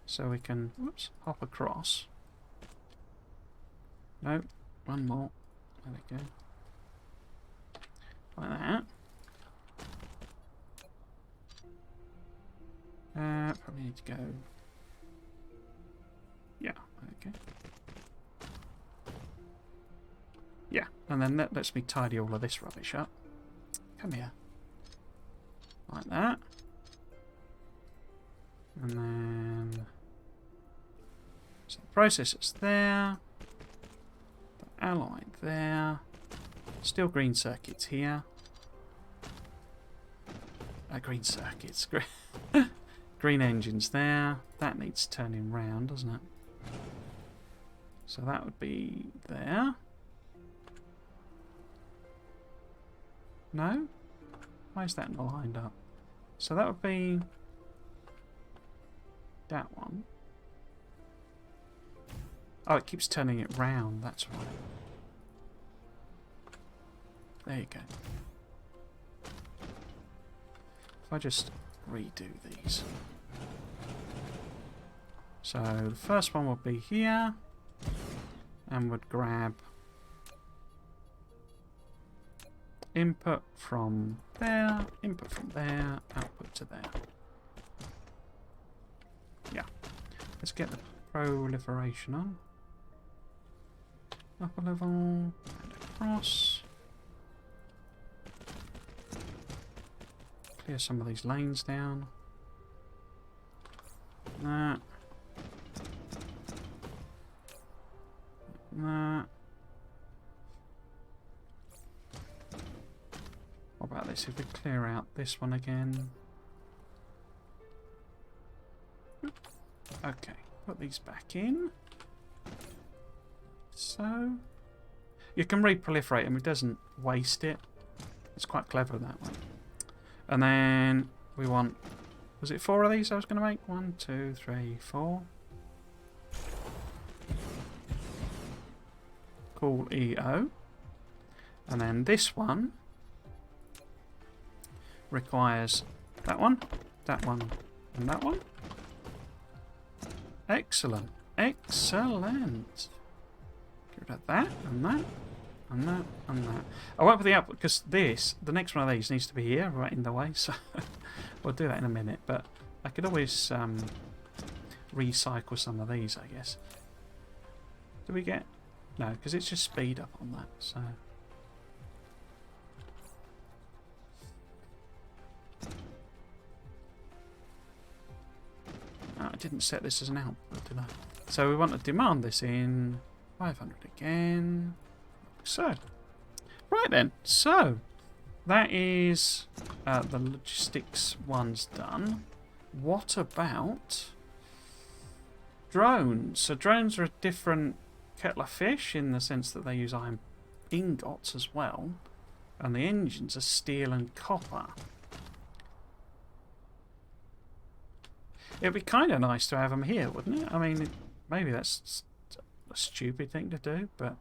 So we can, whoops, hop across. No, one more. There we go. Like that. Probably need to go. Yeah, okay. Yeah, and then that lets me tidy all of this rubbish up. Come here. Like that. And then... So the processor's there. The alloy there. Still green circuits here. Green circuits. Green engines there. That needs turning round, doesn't it? So that would be there. No? Why is that not lined up? So that would be that one. Oh, it keeps turning it round, that's why. There you go. If I just redo these. So the first one would be here, and would grab input from there, output to there. Yeah. Let's get the proliferation on. Up a level, and across. Clear some of these lanes down. That. That. What about this? If we clear out this one again. Okay, put these back in. So you can re-proliferate them, it doesn't waste it. It's quite clever that way. And then we want, was it 4 of these I was going to make? 1, 2, 3, 4. Call EO. And then this one requires that one, and that one. Excellent. Excellent. Get rid of that, and that, and that, and that. I won't put the output because the next one of these needs to be here, right in the way, so we'll do that in a minute. But I could always recycle some of these, I guess. Do we get... No, because it's just speed up on that, so... I didn't set this as an output, did I? So we want to demand this in 500 again. So, right then. So, that is the logistics one's done. What about drones? So drones are a different kettle of fish in the sense that they use iron ingots as well. And the engines are steel and copper. It'd be kind of nice to have them here, wouldn't it? I mean, maybe that's a stupid thing to do, but...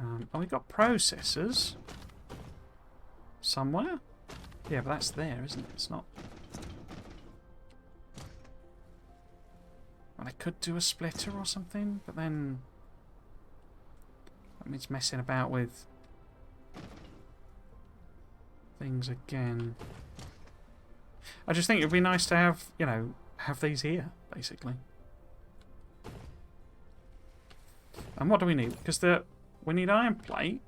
and we've got processors somewhere. Yeah, but that's there, isn't it? It's not... Well, I could do a splitter or something, but then... that means messing about with things again. I just think it'd be nice to have, you know, have these here, basically. And what do we need? Because we need iron plate,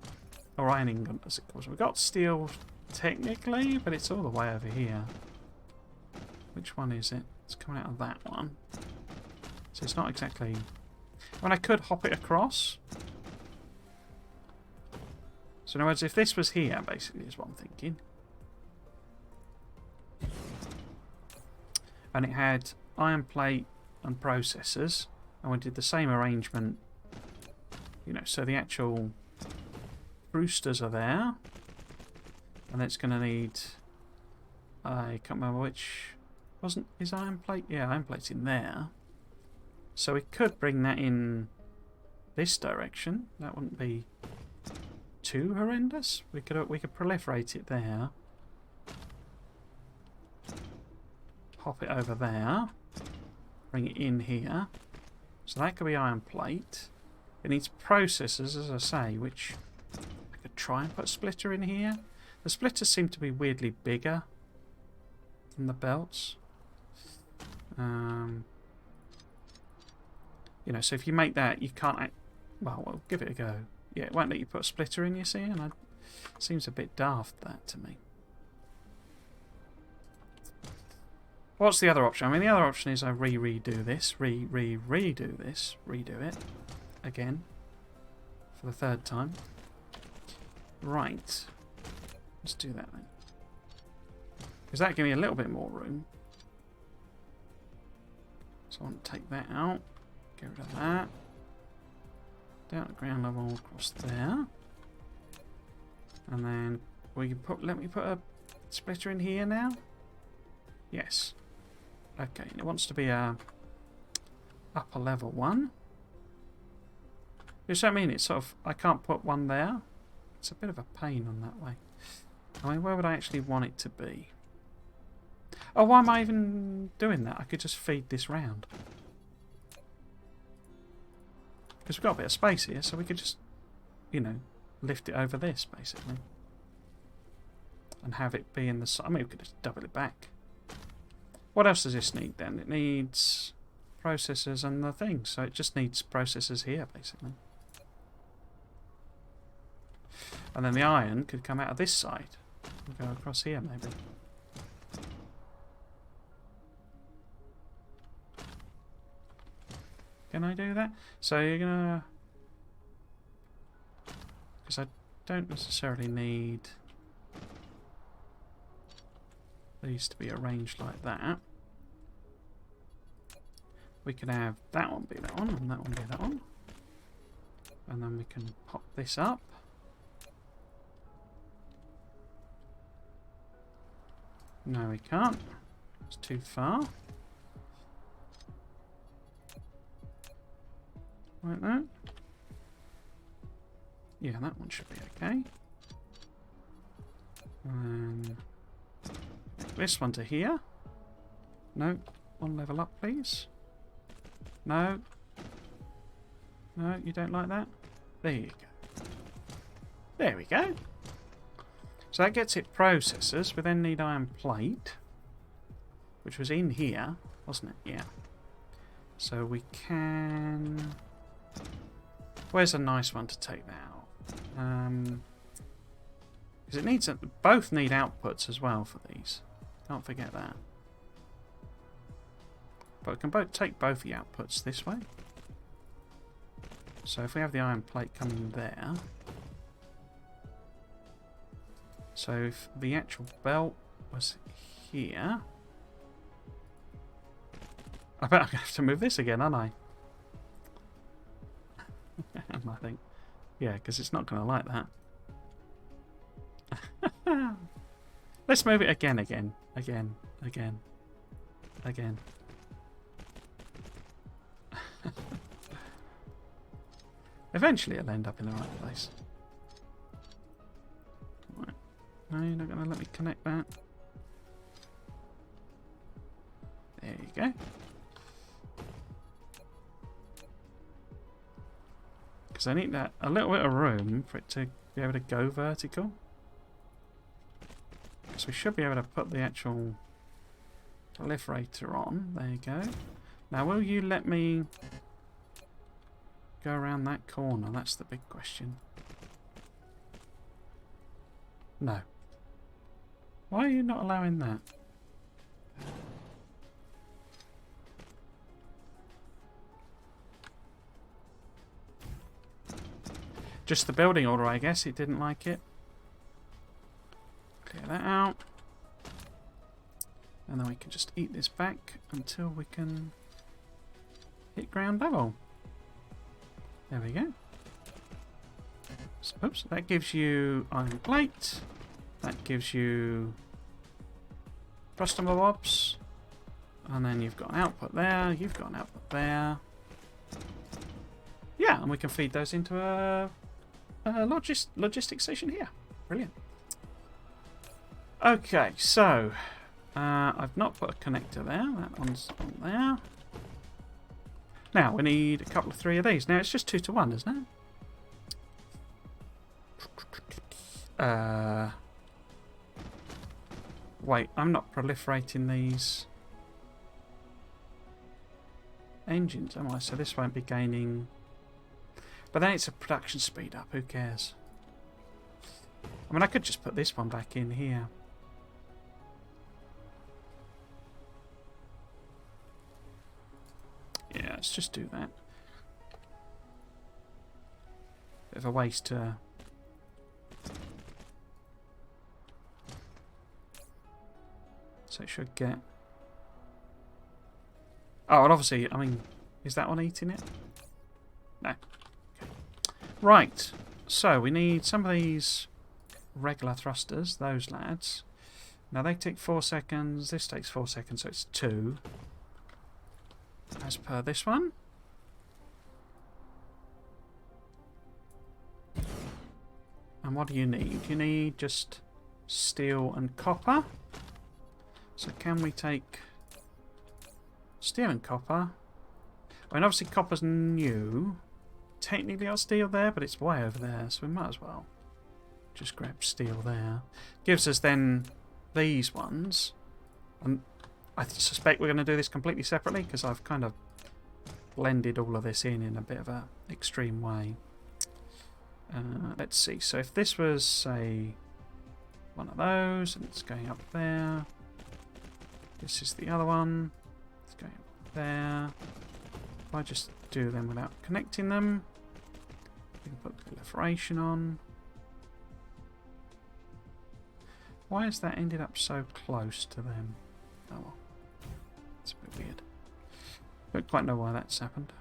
or iron ingot, as it calls. We've got steel, technically, but it's all the way over here. Which one is it? It's coming out of that one. So it's not exactly... I mean, I could hop it across. So in other words, if this was here, basically, is what I'm thinking. And it had iron plate and processors, and we did the same arrangement, you know, so the actual roosters are there, and it's going to need, I can't remember which, is iron plate? Yeah, iron plate's in there. So we could bring that in this direction. That wouldn't be too horrendous. We could proliferate it there. Pop it over there. Bring it in here. So that could be iron plate. It needs processors, as I say, which I could try and put a splitter in here. The splitters seem to be weirdly bigger than the belts. You know, so if you make that, you can't... well, we'll give it a go. Yeah, it won't let you put a splitter in, you see, and it seems a bit daft, that, to me. What's the other option? I mean, the other option is I redo this, redo this, redo it again for the third time. Right. Let's do that then. Because that gives me a little bit more room. So I want to take that out. Get rid of that. Down at ground level, across there. And then we can put, let me put a splitter in here now. Yes. Okay, and it wants to be a upper level one. Does that mean it's sort of, I can't put one there? It's a bit of a pain on that way. I mean, where would I actually want it to be? Oh, why am I even doing that? I could just feed this round. Because we've got a bit of space here, so we could just, you know, lift it over this, basically. And have it be in the... I mean, we could just double it back. What else does this need, then? It needs processors and the things. So it just needs processors here, basically. And then the iron could come out of this side. We'll go across here, maybe. Can I do that? So you're gonna... Because I don't necessarily need these to be arranged like that. We can have that one be that one, and that one be that one. And then we can pop this up. No, we can't. It's too far. Like that. Yeah, that one should be okay. And then this one to here. No, one level up, please. No. No, you don't like that? There you go. There we go. So that gets it processors. We then need iron plate, which was in here, wasn't it? Yeah. So we can... Where's a nice one to take that out? Because it needs... Both need outputs as well for these. Can't forget that. But we can both take both the outputs this way. So if we have the iron plate coming there... So if the actual belt was here... I bet I'm going to have to move this again, aren't I? I think. Yeah, because it's not going to like that. Let's move it again. Eventually it'll end up in the right place. Right. No, you're not going to let me connect that. There you go. Because I need that a little bit of room for it to be able to go vertical. Because we should be able to put the actual proliferator on. There you go. Now, will you let me go around that corner? That's the big question. No. Why are you not allowing that? Just the building order, I guess. It didn't like it. Clear that out. And then we can just eat this back until we can hit ground level. There we go. So, oops, that gives you iron plate. That gives you customer bobs. And then you've got an output there. You've got an output there. Yeah, and we can feed those into a logistic station here. Brilliant. Okay, so I've not put a connector there. That one's on there. Now we need a couple of three of these. Now it's just 2 to 1, isn't it? Wait, I'm not proliferating these engines, am I? So this won't be gaining. But then it's a production speed up, who cares? I mean, I could just put this one back in here. Yeah, let's just do that. Bit of a waste to... So it should get... Oh, and obviously, I mean, is that one eating it? No. Right, so we need some of these regular thrusters, those lads. Now they take 4 seconds, this takes 4 seconds, so it's 2. As per this one. And what do you need? You need just steel and copper. So can we take steel and copper? I mean, obviously copper's new. Technically got steel there, but it's way over there, so we might as well just grab steel there. Gives us then these ones. And I suspect we're going to do this completely separately because I've kind of blended all of this in a bit of an extreme way. Let's see. So if this was, say, one of those, and it's going up there. This is the other one. It's going up there. If I just do them without connecting them, we can put the proliferation on. Why has that ended up so close to them? Oh well. It's a bit weird. Don't quite know why that's happened.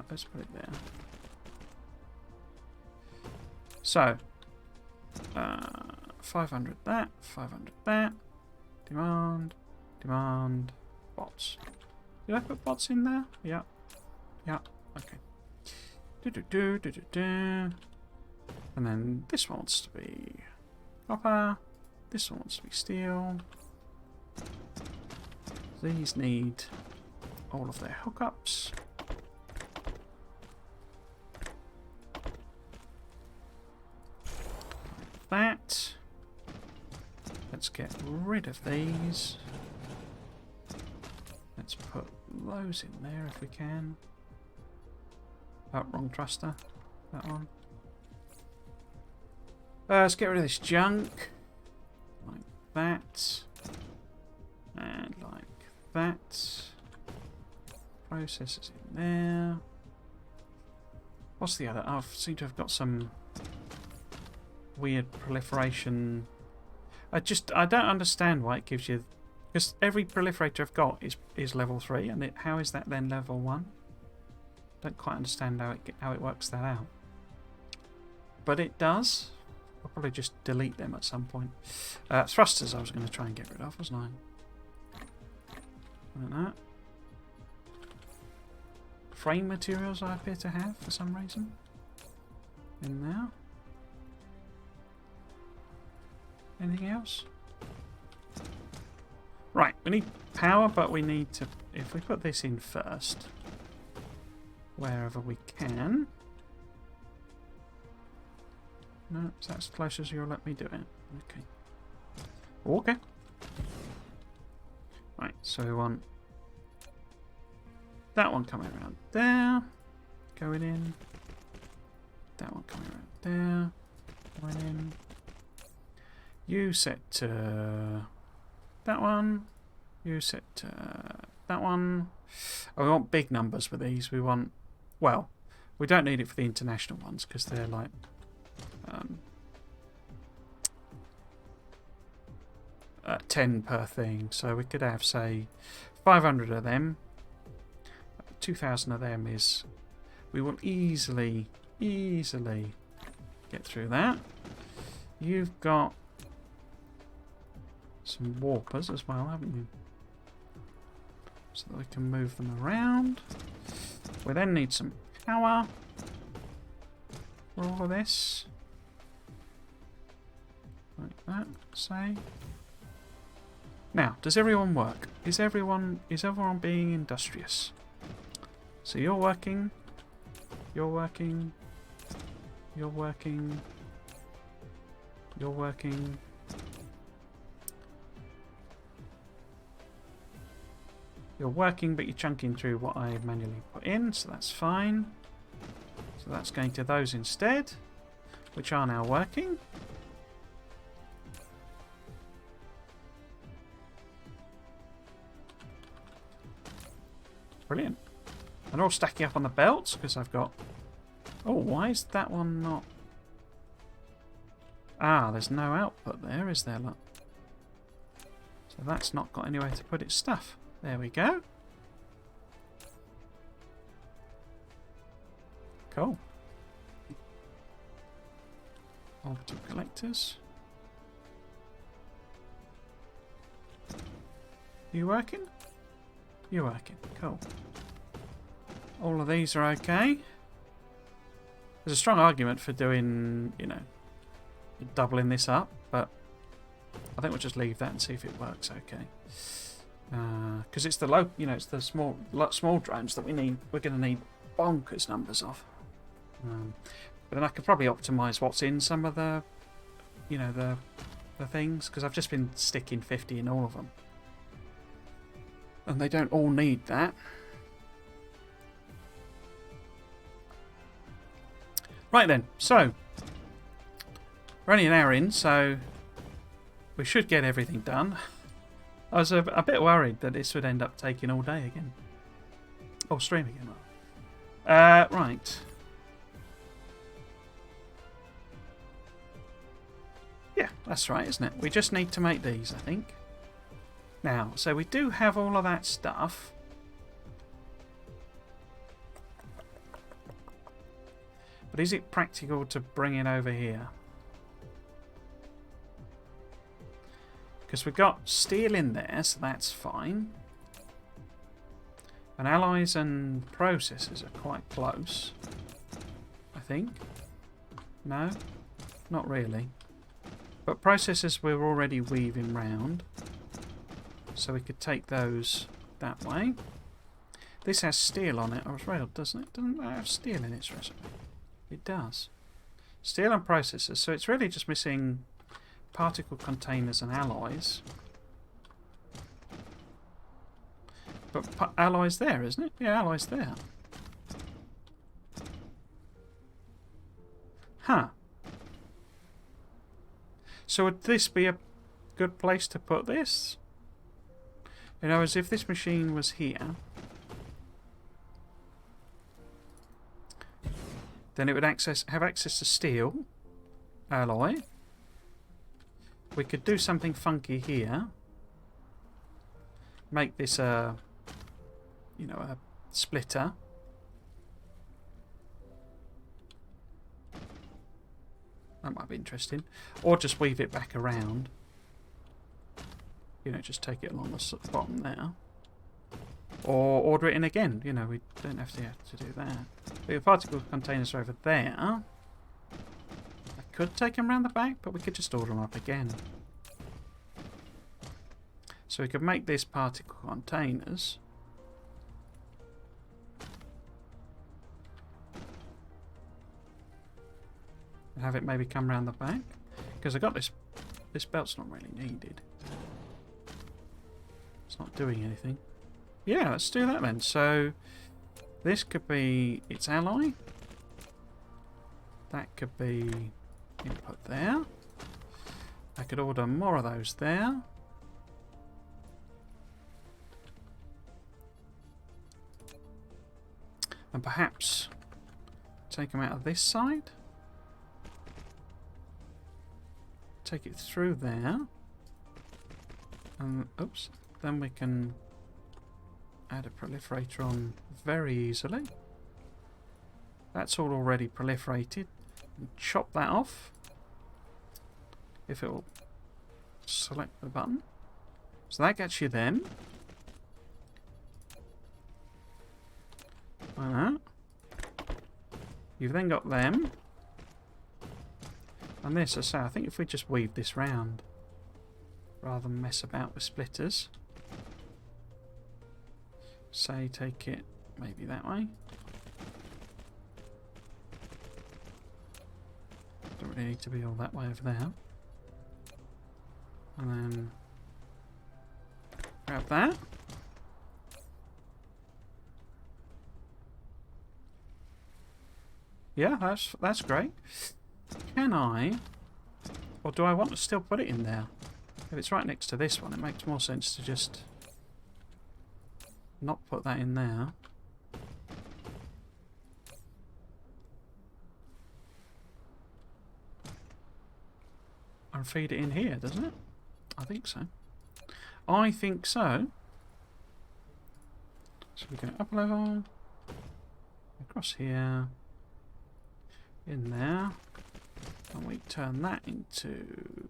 Let's put it there. So, 500 that, 500 that. Demand, bots. Did I put bots in there? Yeah. Yeah, okay. And then this one wants to be copper. This one wants to be steel. These need all of their hookups. That. Let's get rid of these. Let's put those in there if we can. Oh, wrong thruster. That one. Let's get rid of this junk. Like that. And like that. Processors in there. What's the other? Oh, I seem to have got some weird proliferation. I don't understand why it gives you, because every proliferator I've got is level 3, and how is that then level 1? Don't quite understand how it works that out. But it does. I'll probably just delete them at some point. Thrusters I was going to try and get rid of, wasn't I? Like that. Frame materials I appear to have for some reason. In there. Anything else? Right, we need power, but we need to... If we put this in first, wherever we can... No, is that as close as you'll let me do it? Okay. Okay. Right, so we want that one coming around there, going in. That one coming around there, going in. You set to that one. You set to that one. Oh, we want big numbers with these. We want... Well, we don't need it for the international ones because they're like... 10 per thing. So we could have, say, 500 of them. 2,000 of them is... We will easily get through that. You've got some warpers as well, haven't you? So that we can move them around. We then need some power for all of this. Like that, say. Now, does everyone work? Is everyone being industrious? So you're working, you're working, you're working, you're working. You're working, but you're chunking through what I manually put in, so that's fine. So that's going to those instead, which are now working. Brilliant. And they're all stacking up on the belts, because I've got... Oh, why is that one not... Ah, there's no output there, is there? Look. So that's not got anywhere to put its stuff. There we go. Cool. Orbital collectors. You working? You're working. Cool. All of these are okay. There's a strong argument for doing, you know, doubling this up, but I think we'll just leave that and see if it works okay. Because it's the low, it's the small drones that we need. We're going to need bonkers numbers of. But then I could probably optimize what's in some of the, the things, because I've just been sticking 50 in all of them, and they don't all need that. Right then, so we're only an hour in, so we should get everything done. I was a bit worried that this would end up taking all day again. Oh, stream again. Right. Yeah, that's right, isn't it? We just need to make these, I think. Now, so we do have all of that stuff. But is it practical to bring it over here? Because we've got steel in there, so that's fine. And alloys and processors are quite close, I think. No? Not really. But processors we're already weaving round, so we could take those that way. This has steel on it, I was right, doesn't it? Doesn't that have steel in its recipe? It does. Steel and processors, so it's really just missing particle containers and alloys. But alloys there, isn't it? Yeah, alloys there. Huh. So would this be a good place to put this? As if this machine was here, then it would have access to steel, alloy. We could do something funky here. Make this a splitter. That might be interesting. Or just weave it back around. Just take it along the bottom there. Or order it in again. We don't have to do that. The particle containers are over there. I could take them around the back, but we could just order them up again. So we could make this particle containers. And have it maybe come around the back. Because I got this belt's not really needed. It's not doing anything. Yeah, let's do that then. So this could be its alloy. That could be input there. I could order more of those there. And perhaps take them out of this side. Take it through there. And oops, then we can add a proliferator on very easily. That's all already proliferated. And chop that off. If it will select the button. So that gets you them. Like that. You've then got them. And this, I think if we just weave this round rather than mess about with splitters. Say take it maybe that way. Don't really need to be all that way over there. And then grab that. Yeah, that's great. Can I, or do I want to still put it in there? If it's right next to this one, it makes more sense to just not put that in there. And feed it in here, doesn't it? I think so. I think so. So we go up a level, across here, in there, and we turn that into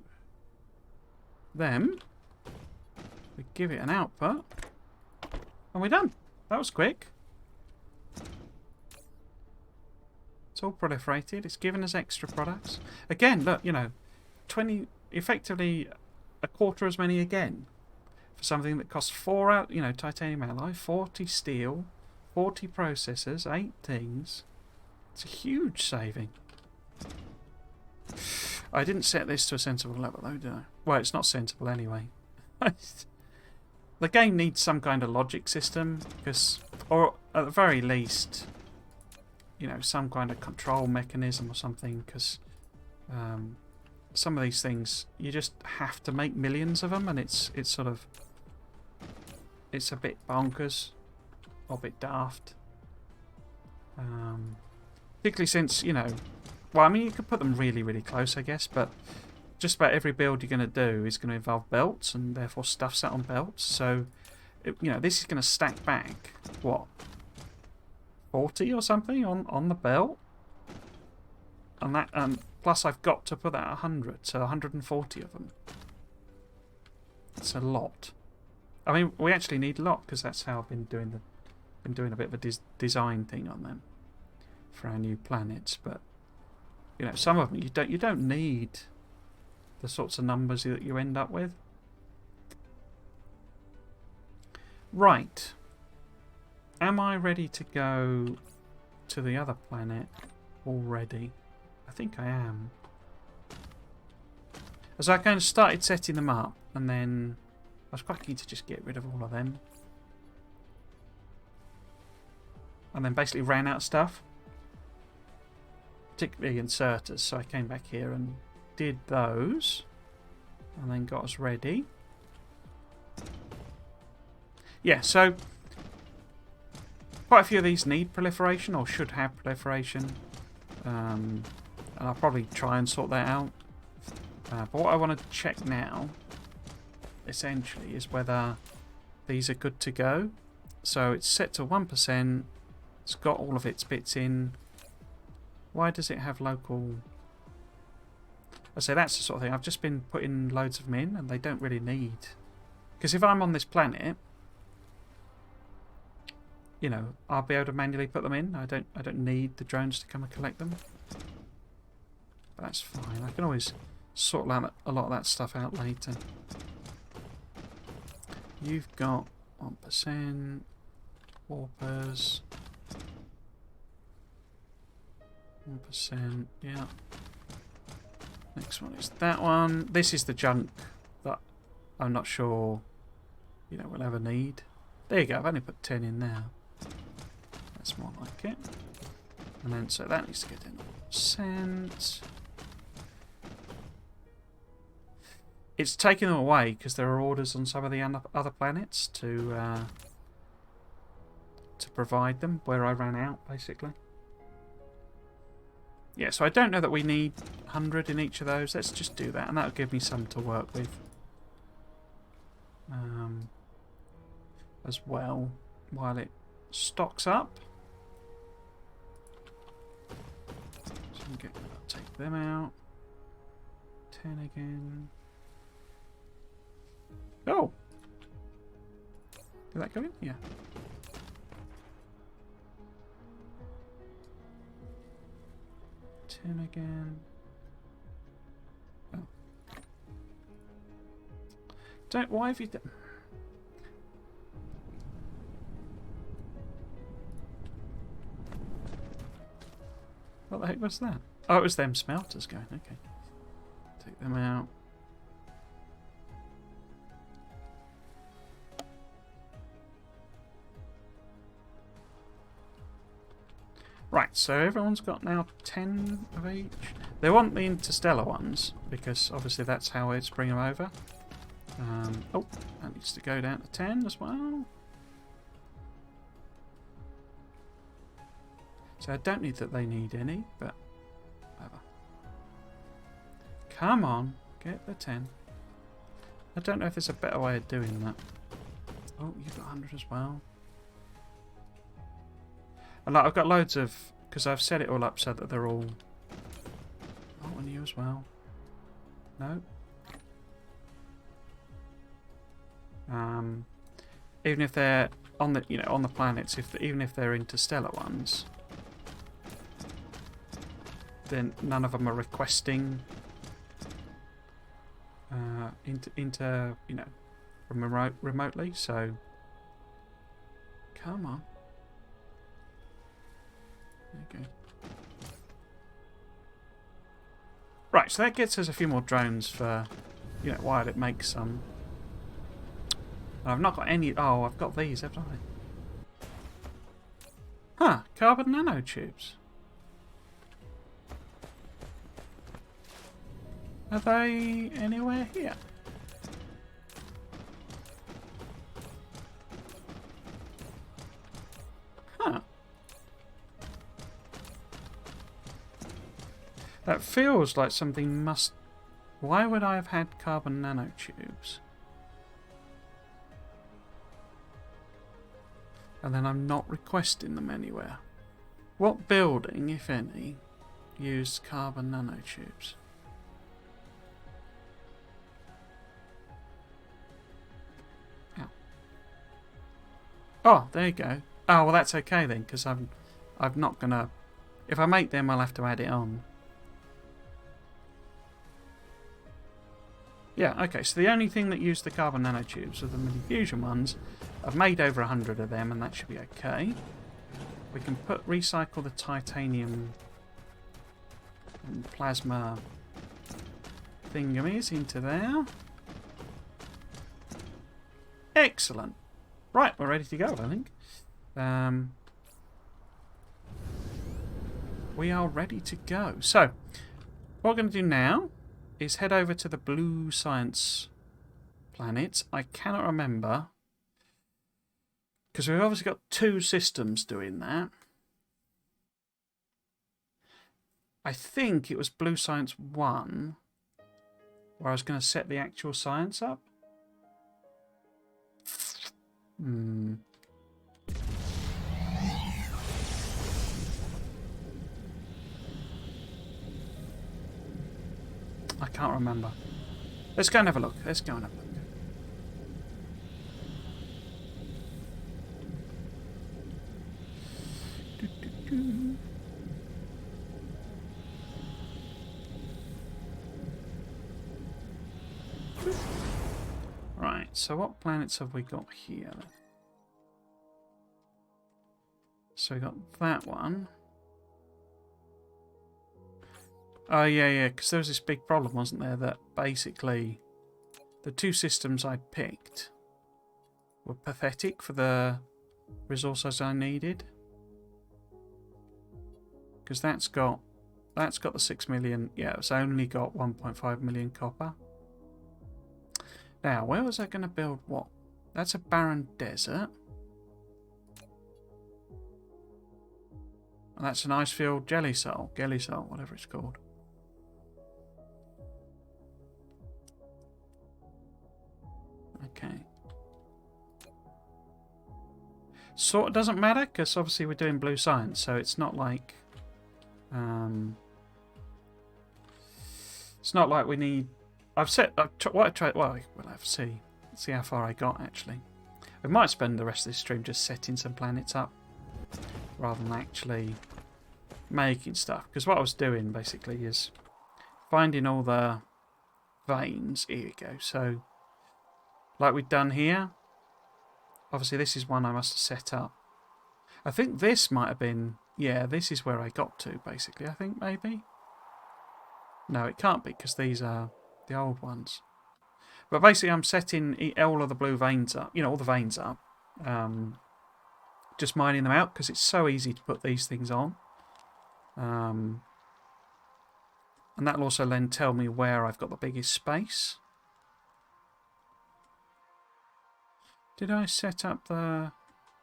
them. We give it an output, and we're done. That was quick. It's all proliferated. It's given us extra products. Again, look, 20, effectively a quarter as many again for something that costs 4 out, titanium alloy, 40 steel, 40 processors, 8 things. It's a huge saving. I didn't set this to a sensible level though, did I? Well, it's not sensible anyway. The game needs some kind of logic system, because, or at the very least, some kind of control mechanism or something, because some of these things you just have to make millions of them, and it's sort of, it's a bit bonkers or a bit daft. Particularly since, well, I mean, you could put them really, really close, I guess, but just about every build you're going to do is going to involve belts, and therefore stuff sat on belts. So, this is going to stack back, what, 40 or something on the belt? And that, plus I've got to put that at 100, so 140 of them. It's a lot. I mean, we actually need a lot, because that's how I've been doing a bit of a design thing on them for our new planets. But some of them you don't need the sorts of numbers that you end up with. Right. Am I ready to go to the other planet already? I think I am. As I kind of started setting them up, and then I was quite keen to just get rid of all of them. And then basically ran out of stuff. Particularly inserters, so I came back here and did those. And then got us ready. Yeah, so quite a few of these need proliferation, or should have proliferation. And I'll probably try and sort that out. But what I want to check now, essentially, is whether these are good to go. So it's set to 1%. It's got all of its bits in. Why does it have local... I say that's the sort of thing. I've just been putting loads of them in, and they don't really need... Because if I'm on this planet, I'll be able to manually put them in. I don't need the drones to come and collect them. But that's fine. I can always sort a lot of that stuff out later. You've got 1%. Warpers. 1%, yeah. Next one is that one. This is the junk that I'm not sure, we'll ever need. There you go, I've only put 10 in now. That's more like it. And then, so that needs to get in 1%. It's taking them away because there are orders on some of the other planets to provide them where I ran out, basically. Yeah, so I don't know that we need 100 in each of those. Let's just do that, and that'll give me some to work with. As well, while it stocks up. So I'll take them out. 10 again. Oh! Did that go in? Yeah. 10 again. Oh. Why have you done... What the heck was that? Oh, it was them smelters going. Okay. Take them out. Right, so everyone's got now 10 of each. They want the interstellar ones, because obviously that's how it's bring them over. Oh, that needs to go down to 10 as well. So I don't need that they need any, but whatever. Come on, get the 10. I don't know if there's a better way of doing that. Oh, you've got 100 as well. And like, I've got loads of... Because I've set it all up so that they're all... Oh, and you as well. No. Even if they're on the on the planets, even if they're interstellar ones, then none of them are requesting into you know, from remotely. So come on. Okay. Right, so that gets us a few more drones for, you know, while it makes some. I've not got any. Oh, I've got these, haven't I? Huh, carbon nanotubes. Are they anywhere here? Huh. That feels like something must... Why would I have had carbon nanotubes? And then I'm not requesting them anywhere. What building, if any, used carbon nanotubes? Oh, there you go. Oh, well, that's okay then, because I'm not gonna... If I make them, I'll have to add it on. Yeah, okay, so the only thing that used the carbon nanotubes are the mini fusion ones. I've made over 100 of them, and that should be okay. We can recycle the titanium and plasma thingamies into there. Excellent. Right, we're ready to go, I think. We are ready to go. So, what we're going to do now is head over to the blue science planets. I cannot remember, because we've obviously got two systems doing that. I think it was blue science 1, where I was going to set the actual science up. I can't remember. Let's go and have a look. Let's go and have a look. Right, so what planets have we got here? So we got that one. Oh, yeah, because there was this big problem, wasn't there? That basically the two systems I picked were pathetic for the resources I needed. Because that's got the 6 million. Yeah, it's only got 1.5 million copper. Now, where was I going to build what? That's a barren desert. And that's an ice field jelly soul, whatever it's called. Okay. Sort of doesn't matter, because obviously we're doing blue science, so it's not like... it's not like we need... I've tried... Well, we'll have to see. See how far I got, actually. We might spend the rest of this stream just setting some planets up, rather than actually making stuff. Because what I was doing, basically, is finding all the veins. Here we go. So, like we've done here. Obviously, this is one I must have set up. I think this might have been... Yeah, this is where I got to, basically, I think, maybe. No, it can't be, because these are the old ones. But basically, I'm setting all of the blue veins up. You know, all the veins up. Just mining them out, because it's so easy to put these things on. And that'll also then tell me where I've got the biggest space. Did I set up the...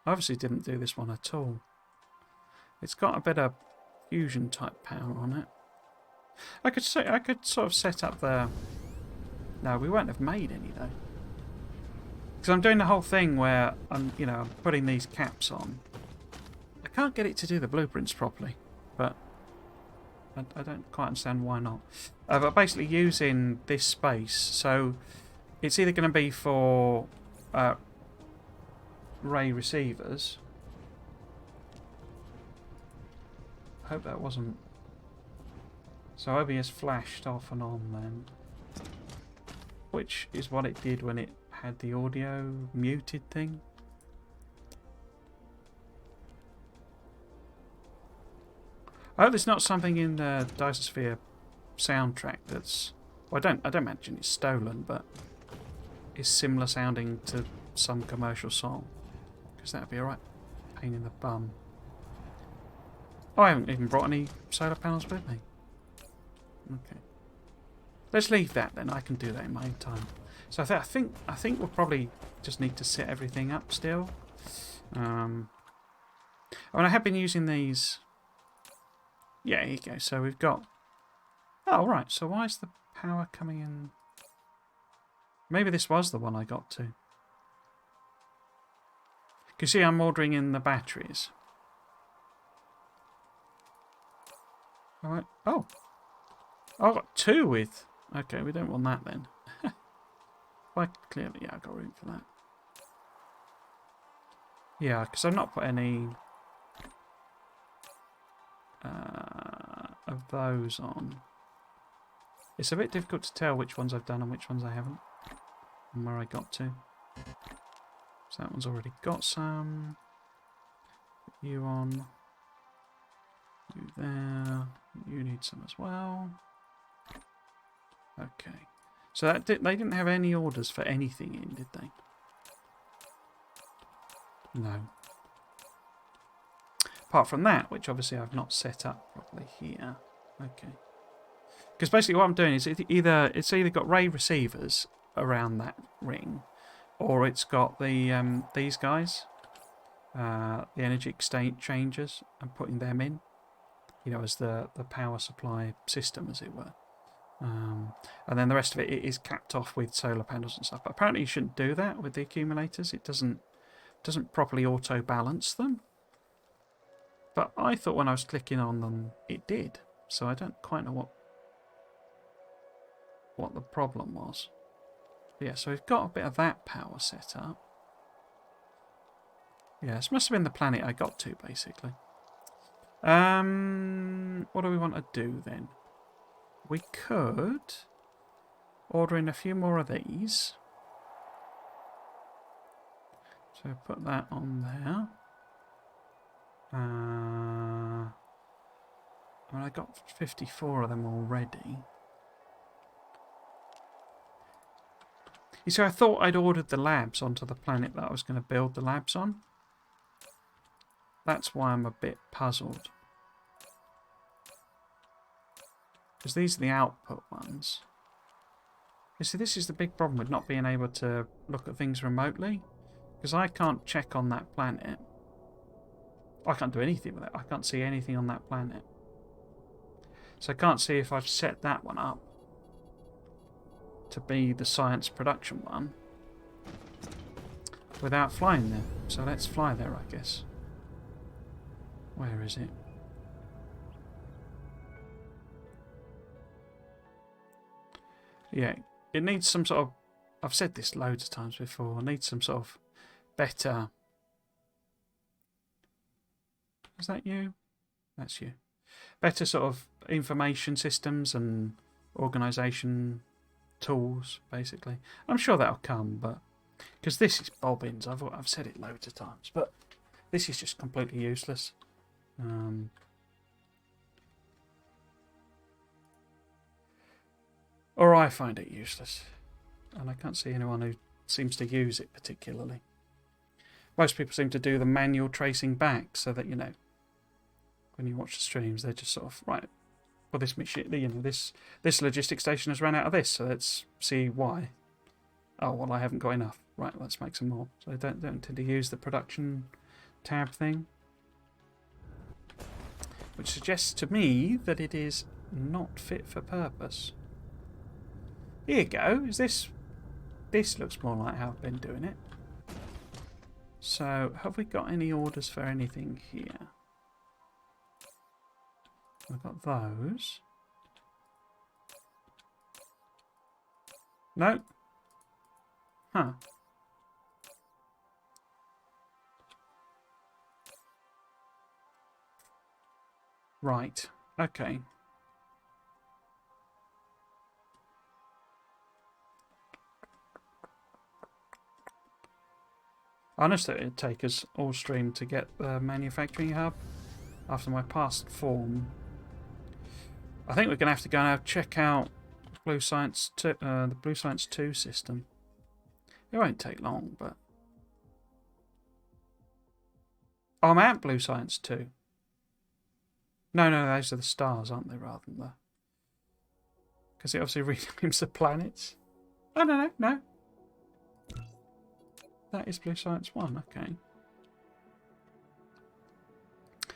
I obviously didn't do this one at all. It's got a bit of fusion type power on it. I could sort of set up the... No, we won't have made any though. Because I'm doing the whole thing where I'm putting these caps on. I can't get it to do the blueprints properly, but I don't quite understand why not. But basically using this space, so it's either going to be for ray receivers. I hope that wasn't... So OBS flashed off and on then. which is what it did when it had the audio muted thing. I hope there's not something in the Dyson Sphere soundtrack that's... Well, I don't imagine it's stolen, but is similar sounding to some commercial song. Because that would be alright. Pain in the bum. Oh, I haven't even brought any solar panels with me. Okay. Let's leave that then. I can do that in my own time. So I think we'll probably just need to set everything up still. I mean, I have been using these. Yeah, here you go. So we've got... Oh, right. So why is the power coming in? Maybe this was the one I got to. You see, I'm ordering in the batteries. All right. Oh. I've got two with... Okay, we don't want that then. Quite clearly, yeah, I've got room for that. Yeah, because I've not put any of those on. It's a bit difficult to tell which ones I've done and which ones I haven't. And where I got to. So that one's already got some. Put you on. You there. You need some as well. Okay. So that they didn't have any orders for anything in, did they? No. Apart from that, which obviously I've not set up properly here. Okay. Because basically what I'm doing is it's either got Ray receivers around that ring, or it's got the these guys, the energy exchangers, and putting them in, you know, as the power supply system, as it were. And then the rest of it is capped off with solar panels and stuff. But apparently you shouldn't do that with the accumulators. It doesn't properly auto balance them. But I thought when I was clicking on them, it did. So I don't quite know what the problem was. But yeah, so we've got a bit of that power set up. Yeah, this must have been the planet I got to, basically. What do we want to do then? We could order in a few more of these. So put that on there. I mean, I got 54 of them already. You see, I thought I'd ordered the labs onto the planet that I was going to build the labs on. That's why I'm a bit puzzled. Because these are the output ones. You see, this is the big problem with not being able to look at things remotely. Because I can't check on that planet. I can't do anything with it. I can't see anything on that planet. So I can't see if I've set that one up to be the science production one without flying there. So let's fly there, I guess. Where is it? Yeah, it needs some sort of... I've said this loads of times before. It needs some sort of better... Is that you? That's you. Better sort of information systems and organisation tools, basically. I'm sure that'll come, but... Because this is bobbins. I've said it loads of times, but this is just completely useless. Or I find it useless. And I can't see anyone who seems to use it particularly. Most people seem to do the manual tracing back so that, you know, when you watch the streams, they're just sort of, right, well, this machine, you know, this logistics station has run out of this, so let's see why. Oh, well, I haven't got enough. Right, let's make some more. So I don't tend to use the production tab thing. Which suggests to me that it is not fit for purpose. Here you go. Is this... This looks more like how I've been doing it. So, have we got any orders for anything here? I've got those. No. Huh. Right. Okay. Honestly, it'd take us all stream to get the manufacturing hub after my past form. I think we're going to have to go now check out Blue Science 2, the Blue Science 2 system. It won't take long, but... Oh, I'm at Blue Science 2. No, those are the stars, aren't they, rather than the... Because it obviously renames the planets. Oh, no. That is Blue Science 1, okay.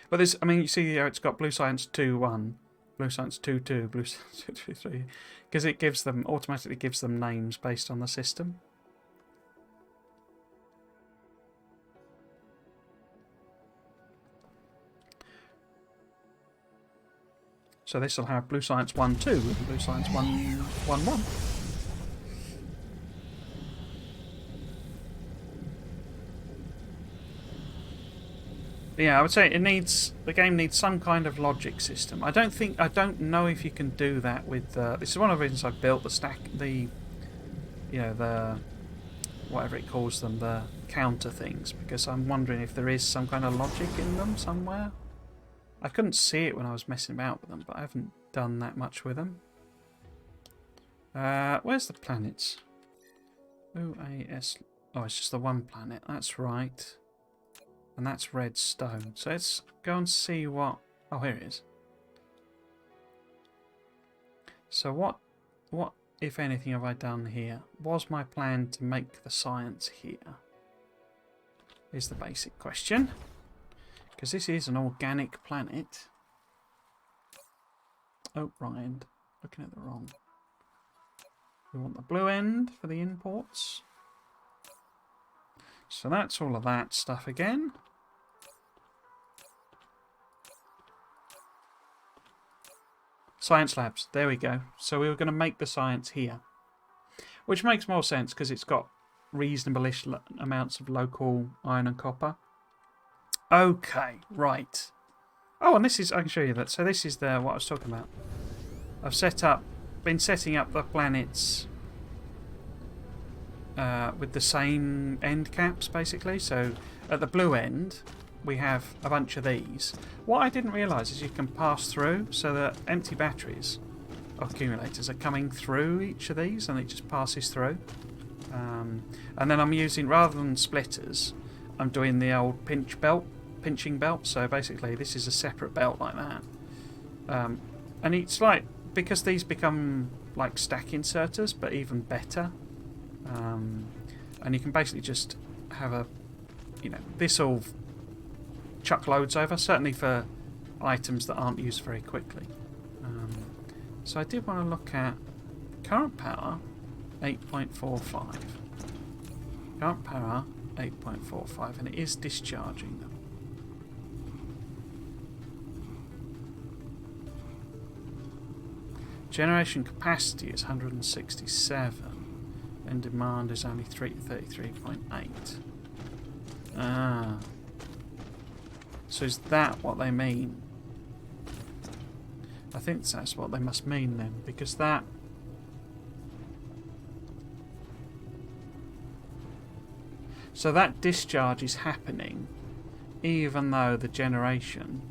But there's, I mean, you see how it's got Blue Science 2.1, Blue Science 2.2, Blue Science 2.3, because it gives them, automatically gives them names based on the system. So this will have Blue Science 1.2 and Blue Science 1.1. Yeah, I would say the game needs some kind of logic system. I don't know if you can do that with. This is one of the reasons I built the whatever it calls them, the counter things, because I'm wondering if there is some kind of logic in them somewhere. I couldn't see it when I was messing about with them, but I haven't done that much with them. Where's the planets? OAS. Oh, it's just the one planet. That's right. And that's red stone. So let's go and see what... Oh, here it is. So what, if anything, have I done here? Was my plan to make the science here? Is the basic question. Because this is an organic planet. Oh, Ryan. Looking at the wrong. We want the blue end for the imports. So that's all of that stuff again. Science labs. There we go. So we were going to make the science here. Which makes more sense because it's got reasonable-ish amounts of local iron and copper. Okay, right. Oh, and this is, I can show you that. So this is what I was talking about. I've been setting up the planets with the same end caps, basically. So at the blue end, we have a bunch of these. What I didn't realise is you can pass through, so that empty batteries, or accumulators, are coming through each of these, and it just passes through. And then I'm using, rather than splitters, I'm doing the old pinching belt. So basically this is a separate belt like that. And it's like, because these become like stack inserters, but even better. And you can basically just have this all chuck loads over, certainly for items that aren't used very quickly. So I did want to look at current power 8.45. Current power 8.45, and it is discharging them. Generation capacity is 167, and demand is only 33.8. Ah. So is that what they mean? I think that's what they must mean then, because that... So that discharge is happening even though the generation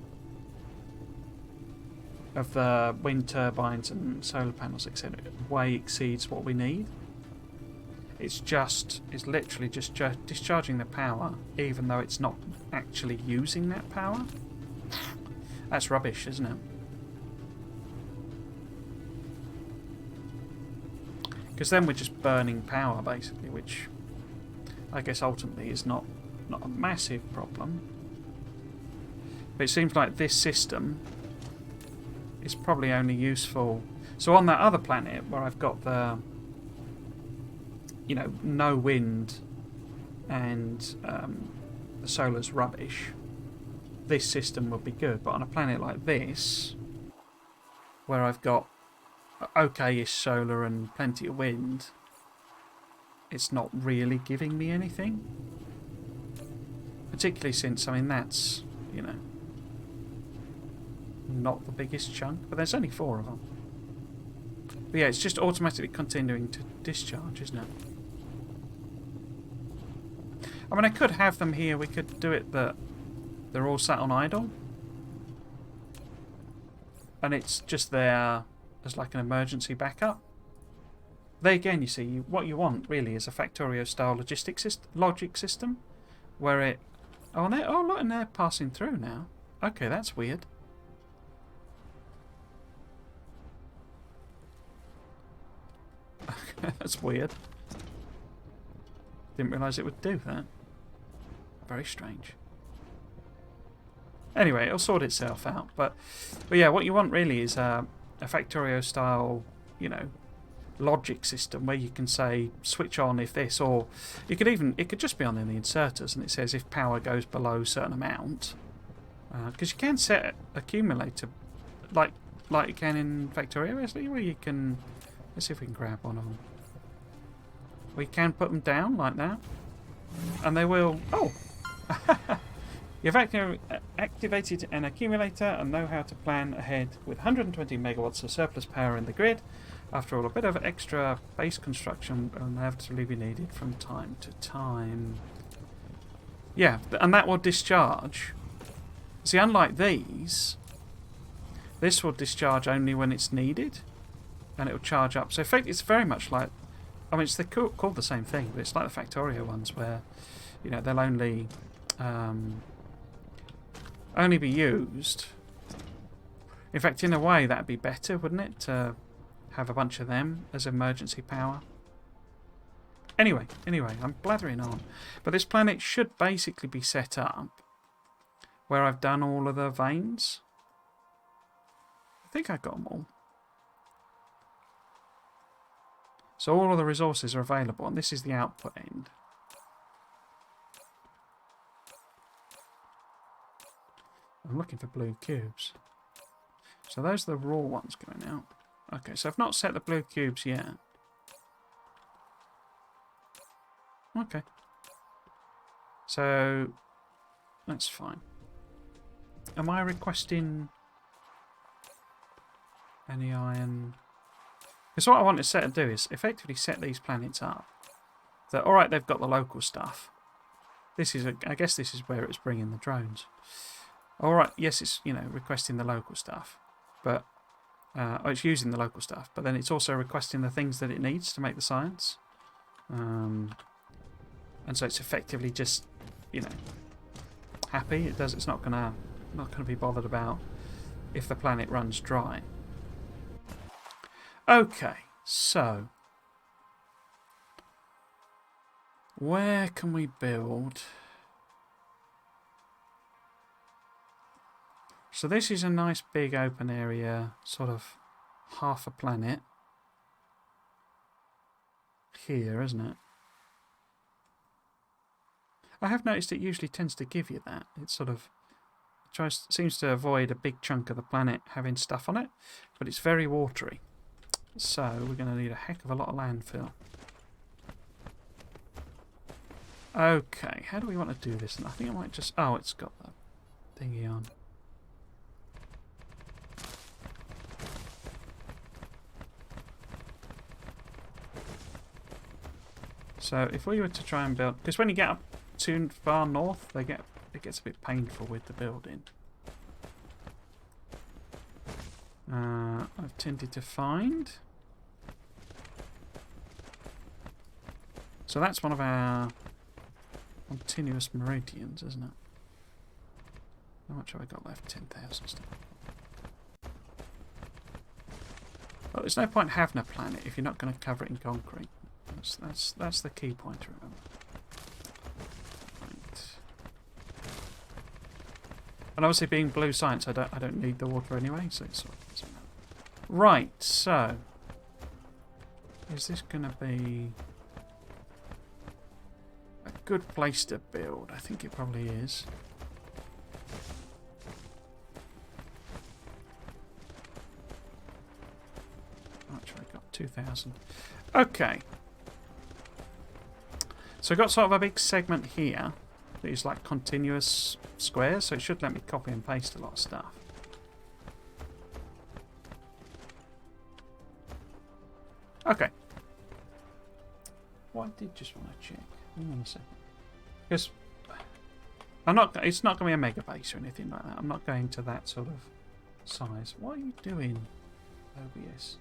of the wind turbines and solar panels, etc., way exceeds what we need. It's literally just discharging the power, even though it's not actually using that power. That's rubbish, isn't it? Because then we're just burning power, basically, which I guess ultimately is not a massive problem. But it seems like this system is probably only useful... So on that other planet, where I've got the... no wind and the solar's rubbish, this system would be good. But on a planet like this, where I've got okay-ish solar and plenty of wind, it's not really giving me anything. Particularly since, that's, not the biggest chunk, but there's only 4 of them. But yeah, it's just automatically continuing to discharge, isn't it? I mean, I could have them here. We could do it that they're all sat on idle. And it's just there as like an emergency backup. There again, you see, what you want really is a Factorio-style logic system, where it... Oh, look, and they're passing through now. Okay, that's weird. That's weird. Didn't realise it would do that. Very strange. Anyway, it'll sort itself out. But yeah, what you want really is a Factorio-style, you know, logic system where you can say switch on if this, or it could just be on in the inserters, and it says if power goes below a certain amount, because you can set accumulator like you can in Factorio, actually, where you can, let's see if we can grab one of them. We can put them down like that, and they will. Oh. You've activated an accumulator and know how to plan ahead with 120 megawatts of surplus power in the grid. After all, a bit of extra base construction will inevitably be needed from time to time. Yeah, and that will discharge. See, unlike these, this will discharge only when it's needed, and it will charge up. So in fact, it's very much like, I mean, they're called the same thing, but it's like the Factorio ones where, you know, they'll only be used. In fact, in a way, that'd be better, wouldn't it, to have a bunch of them as emergency power? Anyway, I'm blathering on. But this planet should basically be set up where I've done all of the veins. I think I got them all. So all of the resources are available, and this is the output end. I'm looking for blue cubes. So those are the raw ones going out. Okay, so I've not set the blue cubes yet. Okay. So that's fine. Am I requesting any iron? Because what I want to do is effectively set these planets up. That, alright, they've got the local stuff. This is, I guess this is where it's bringing the drones. Alright, yes, it's, you know, requesting the local stuff. But, it's using the local stuff. But then it's also requesting the things that it needs to make the science. And so it's effectively just, you know, happy. It's not gonna be bothered about if the planet runs dry. Okay, so where can we build? So this is a nice big open area, sort of half a planet here, isn't it? I have noticed it usually tends to give you that. It sort of seems to avoid a big chunk of the planet having stuff on it, but it's very watery. So we're going to need a heck of a lot of landfill. Okay, how do we want to do this? I think I might just... Oh, it's got the thingy on. So if we were to try and build... Because when you get up too far north, it gets a bit painful with the building. I've tended to find... So that's one of our continuous meridians, isn't it? How much have I got left? 10,000 still. Well, there's no point having a planet if you're not going to cover it in concrete. That's the key point to remember. Right. And obviously, being blue science, I don't need the water anyway, so it's doesn't matter. Right. So, is this going to be a good place to build? I think it probably is. Actually, I got 2,000. Okay. So I've got sort of a big segment here that is like continuous squares, so it should let me copy and paste a lot of stuff. Okay. What I did just want to check. Hang on a second. Because I'm not. It's not going to be a mega base or anything like that. I'm not going to that sort of size. What are you doing, OBS?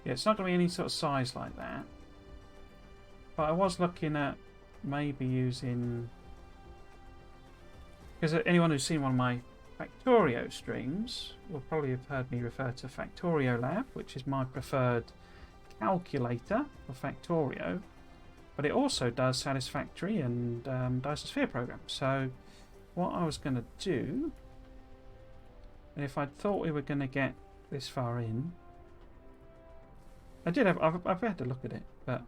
Yeah, it's not going to be any sort of size like that. But I was looking at maybe using, because anyone who's seen one of my Factorio streams will probably have heard me refer to Factorio Lab, which is my preferred calculator for Factorio, but it also does Satisfactory and Dyson Sphere Program. So what I was going to do, and if I thought we were going to get this far in, I did have, I've had to look at it, but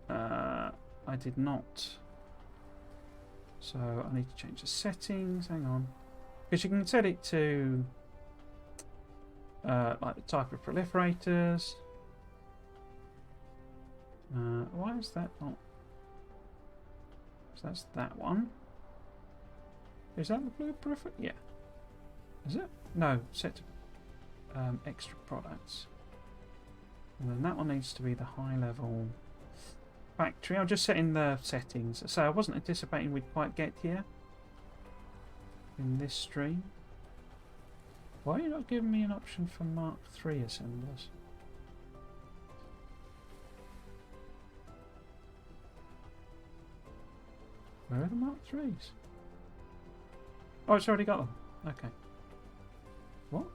I did not. So I need to change the settings. Hang on, because you can set it to like the type of proliferators. Why is that not? So that's that one. Is that the blue proliferate? Yeah. Is it? No. Set to extra products. And then that one needs to be the high level factory. I'll just set in the settings. So I wasn't anticipating we'd quite get here in this stream. Why are you not giving me an option for Mark III assemblers? Where are the Mark IIIs? Oh, it's already got them. Okay. What?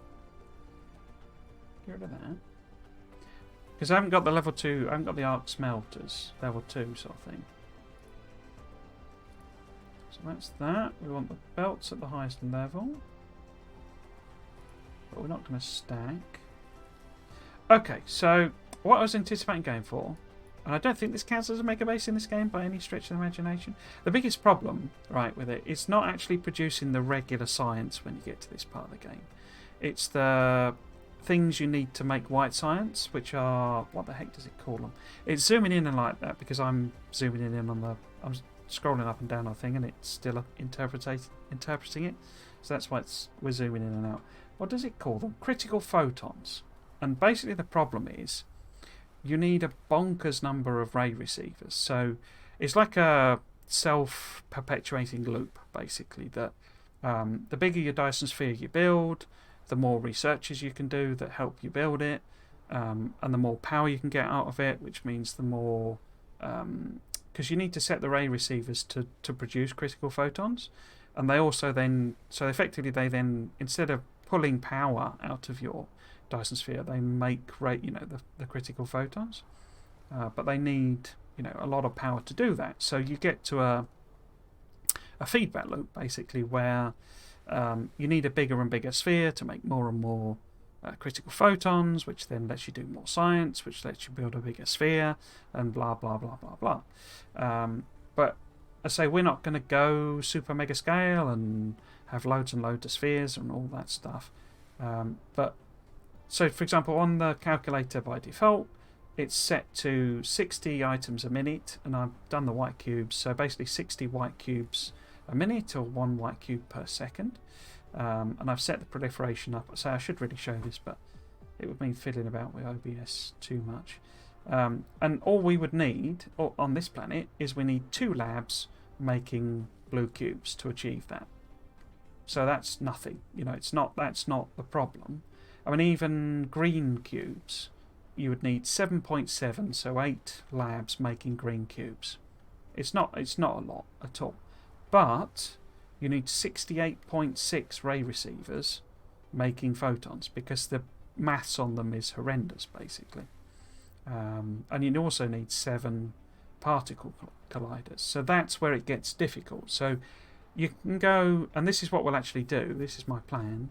Get rid of that. Because I haven't got the level 2, I haven't got the arc smelters, level 2 sort of thing. So that's that. We want the belts at the highest level. But we're not going to stack. Okay, so what I was anticipating going for, and I don't think this counts as a mega base in this game by any stretch of the imagination. The biggest problem, right, with it, it's not actually producing the regular science when you get to this part of the game. It's the things you need to make white science, which are, what the heck does it call them? It's zooming in and like that because I'm zooming in on the, I'm scrolling up and down on the thing and it's still interpreting it. So that's why we're zooming in and out. What does it call them? Critical photons. And basically the problem is you need a bonkers number of ray receivers. So it's like a self-perpetuating loop, basically, that the bigger your Dyson Sphere you build, the more researches you can do that help you build it, and the more power you can get out of it, which means the more, because you need to set the ray receivers to produce critical photons, and they also then, so effectively they then, instead of pulling power out of your Dyson Sphere, they make the critical photons, but they need a lot of power to do that. So you get to a feedback loop basically where you need a bigger and bigger sphere to make more and more critical photons, which then lets you do more science, which lets you build a bigger sphere, and blah blah blah blah blah. But I say we're not going to go super mega scale and have loads and loads of spheres and all that stuff. But so, for example, on the calculator by default, it's set to 60 items a minute, and I've done the white cubes. So basically 60 white cubes a minute, or 1 white cube per second. And I've set the proliferation up. So I should really show this, but it would mean fiddling about with OBS too much. And all we would need on this planet is we need 2 labs making blue cubes to achieve that. So that's nothing. That's not the problem. I mean, even green cubes, you would need 7.7, so 8 labs making green cubes. It's not a lot at all. But you need 68.6 ray receivers making photons because the maths on them is horrendous, basically. And you also need 7 particle colliders. So that's where it gets difficult. So you can go, and this is what we'll actually do. This is my plan.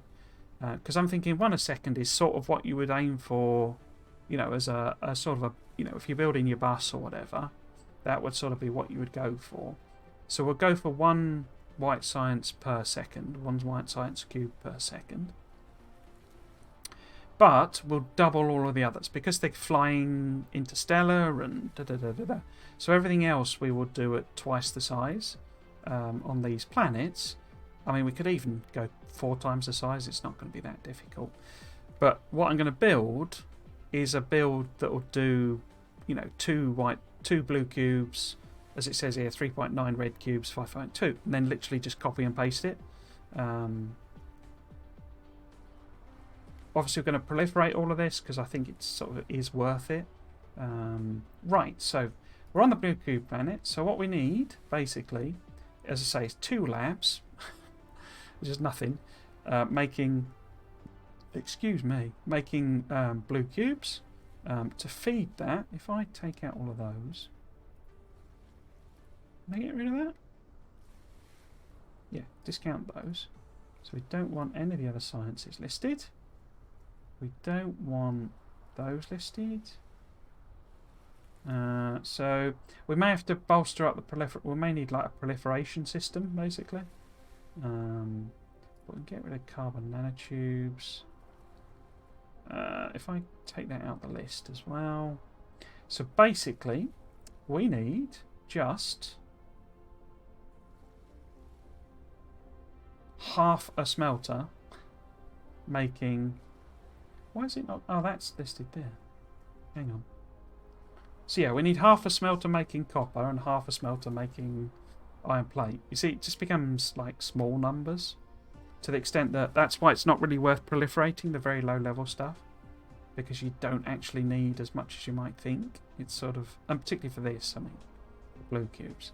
Because I'm thinking 1 a second is sort of what you would aim for, as a sort of a, if you're building your bus or whatever, that would sort of be what you would go for. So we'll go for 1 white science per second, 1 white science cube per second. But we'll double all of the others because they're flying interstellar and da-da-da-da-da. So everything else we will do at twice the size on these planets. I mean, we could even go 4 times the size. It's not going to be that difficult. But what I'm going to build is a build that will do, 2 white 2 blue cubes, as it says here, 3.9 red cubes, 5.2, and then literally just copy and paste it. Obviously, we're going to proliferate all of this because I think it sort of is worth it. Right, so we're on the blue cube planet. So what we need, basically, as I say, is 2 labs, which is nothing, making blue cubes. To feed that, if I take out all of those, can I get rid of that? Yeah, discount those. So we don't want any of the other sciences listed. We don't want those listed. So we may have to bolster up the we may need like a proliferation system, basically. But we can get rid of carbon nanotubes. If I take that out the list as well. So basically, we need just half a smelter making... Why is it not... Oh, that's listed there. Hang on. So yeah, we need half a smelter making copper and half a smelter making iron plate. You see, it just becomes like small numbers. To the extent that that's why it's not really worth proliferating the very low level stuff, because you don't actually need as much as you might think. It's sort of, and particularly for this, I mean, blue cubes.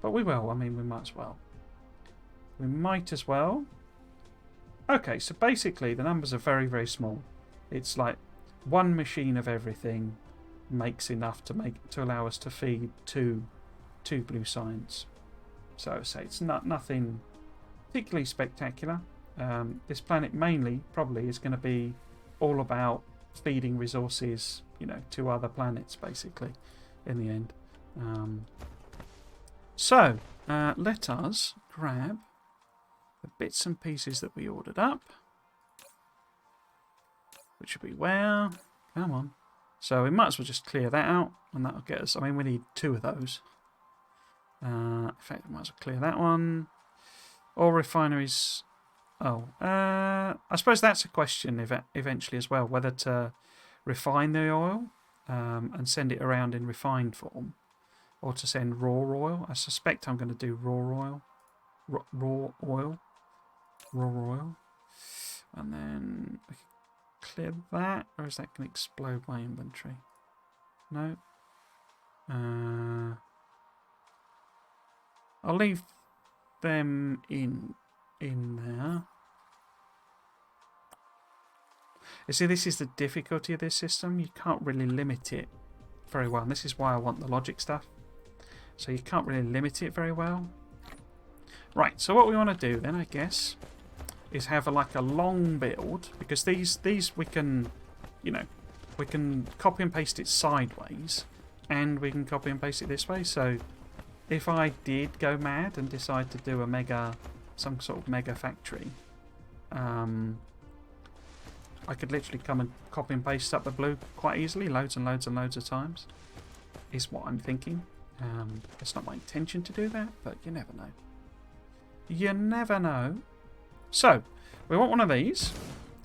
But we will. I mean, we might as well. We might as well. Okay, so basically the numbers are very, very small. It's like one machine of everything makes enough to allow us to feed two blue science. So say it's nothing particularly spectacular. This planet mainly probably is going to be all about feeding resources, you know, to other planets basically in the end. So let us grab the bits and pieces that we ordered up, which will be where? Come on. So we might as well just clear that out, and that'll get us. I mean, we need 2 of those. In fact, we might as well clear that one. All refineries. Oh, I suppose that's a question eventually as well, whether to refine the oil and send it around in refined form, or to send raw oil. I suspect I'm going to do raw oil. Raw oil. And then we can clear that, or is that going to explode my inventory? No. I'll leave them in there. You see, this is the difficulty of this system. You can't really limit it very well. And this is why I want the logic stuff. So you can't really limit it very well. Right, so what we want to do then, I guess, is have like a long build, because these we can, you know, we can copy and paste it sideways, and we can copy and paste it this way. So if I did go mad and decide to do some sort of mega factory, I could literally come and copy and paste up the blue quite easily, loads and loads and loads of times, is what I'm thinking. It's not my intention to do that, but you never know. You never know. So, we want one of these,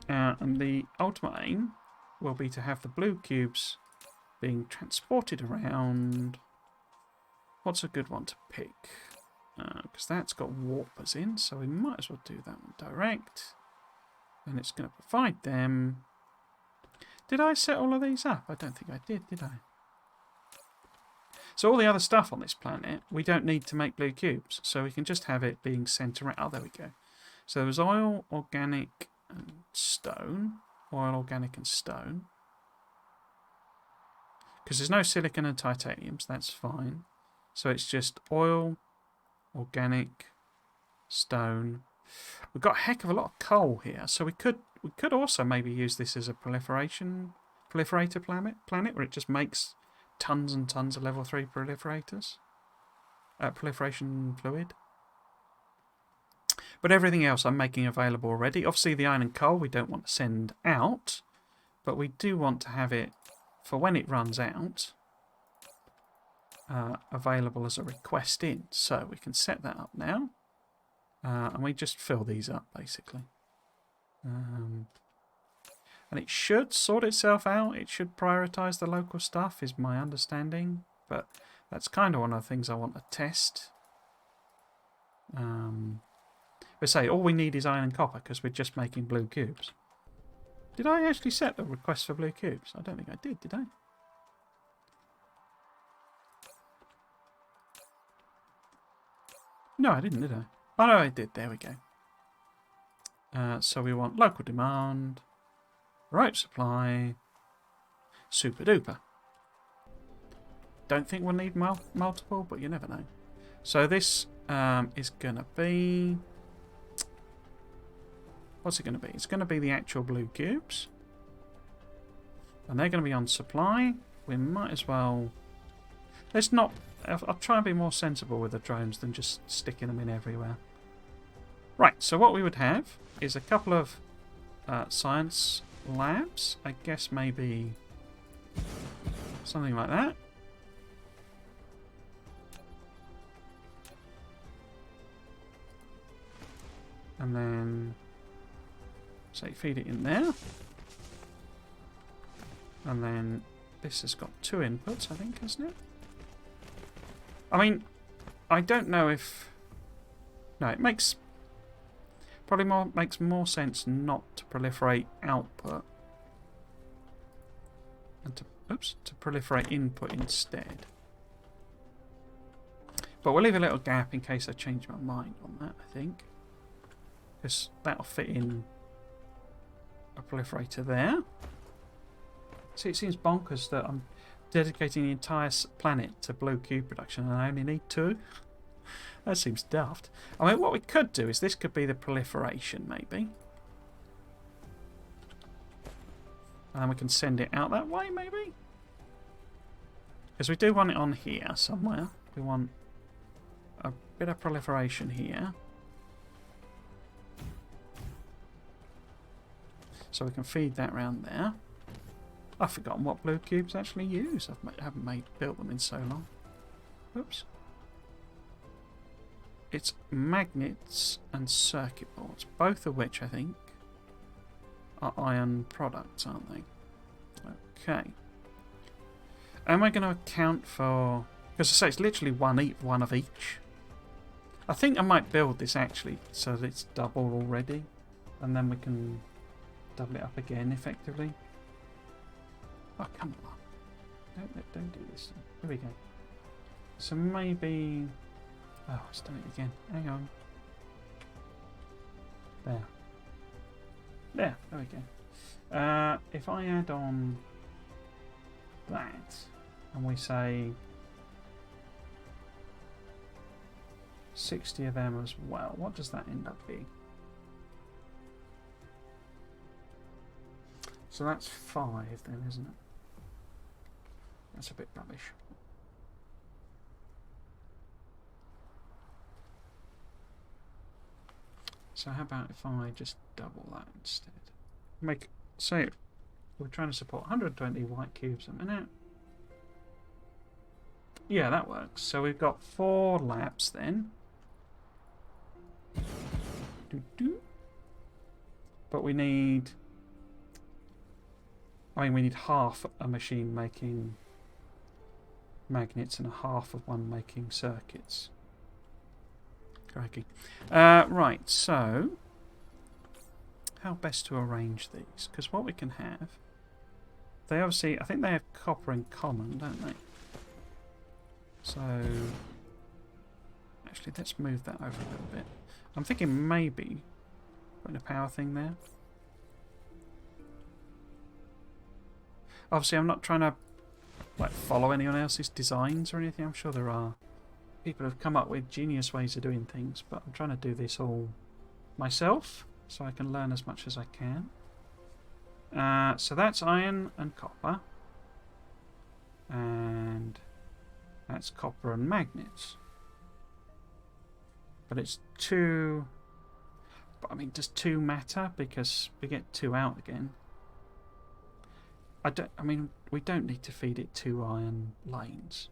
and the ultimate aim will be to have the blue cubes being transported around. What's a good one to pick? Because that's got warpers in, so we might as well do that one direct. And it's going to provide them. Did I set all of these up? I don't think I did I? So all the other stuff on this planet, we don't need to make blue cubes. So we can just have it being sent around. Oh, there we go. So there was oil, organic, and stone. Oil, organic, and stone. Because there's no silicon and titaniums, that's fine. So it's just oil, organic, stone. We've got a heck of a lot of coal here, so we could also maybe use this as a proliferator planet where it just makes tons and tons of level 3 proliferators. Proliferation fluid. But everything else I'm making available already. Obviously the iron and coal we don't want to send out, but we do want to have it for when it runs out available as a request in. So we can set that up now. And we just fill these up, basically. And it should sort itself out. It should prioritise the local stuff, is my understanding. but that's kind of one of the things I want to test. We say all we need is iron and copper because we're just making blue cubes. Did I actually set the request for blue cubes? I don't think I did I? No, I didn't, did I? Oh, no, I did. There we go. So we want local demand, rope supply, super duper. Don't think we'll need multiple, but you never know. So this is going to be... What's it going to be? It's going to be the actual blue cubes. And they're going to be on supply. We might as well... Let's not... I'll try and be more sensible with the drones than just sticking them in everywhere. Right, so what we would have is a couple of science labs. I guess maybe something like that. And then, say, feed it in there. And then this has got 2 inputs, I think, hasn't it? I mean, I don't know if... No, it makes... Probably makes more sense not to proliferate output and to proliferate input instead. But we'll leave a little gap in case I change my mind on that, I think. Because that'll fit in a proliferator there. See, it seems bonkers that I'm dedicating the entire planet to blue cube production and I only need 2. That seems daft. I mean, what we could do is this could be the proliferation, maybe. And then we can send it out that way, maybe? Because we do want it on here somewhere. We want a bit of proliferation here. So we can feed that round there. I've forgotten what blue cubes actually use. I haven't built them in so long. Oops. It's magnets and circuit boards, both of which I think are iron products, aren't they? Okay. Am I going to account for... Because I say it's literally one of each. I think I might build this actually so that it's double already. And then we can double it up again effectively. Oh, come on. Don't do this. Here we go. So maybe... Oh, it's done it again. Hang on. There we go. If I add on that, and we say 60 of them as well, what does that end up being? So that's 5 then, isn't it? That's a bit rubbish. So how about if I just double that instead? So we're trying to support 120 white cubes a minute. Yeah, that works. So we've got 4 labs then. But we need... we need half a machine making magnets and a half of one making circuits. Crikey. Right, so how best to arrange these? Because what we can have, they obviously, I think they have copper in common, don't they? So actually, let's move that over a little bit. I'm thinking maybe putting a power thing there. Obviously, I'm not trying to follow anyone else's designs or anything. I'm sure there are people have come up with genius ways of doing things, but I'm trying to do this all myself so I can learn as much as I can. So that's iron and copper, and that's copper and magnets. But it's 2. But I mean, does 2 matter? Because we get 2 out again. We don't need to feed it 2 iron lanes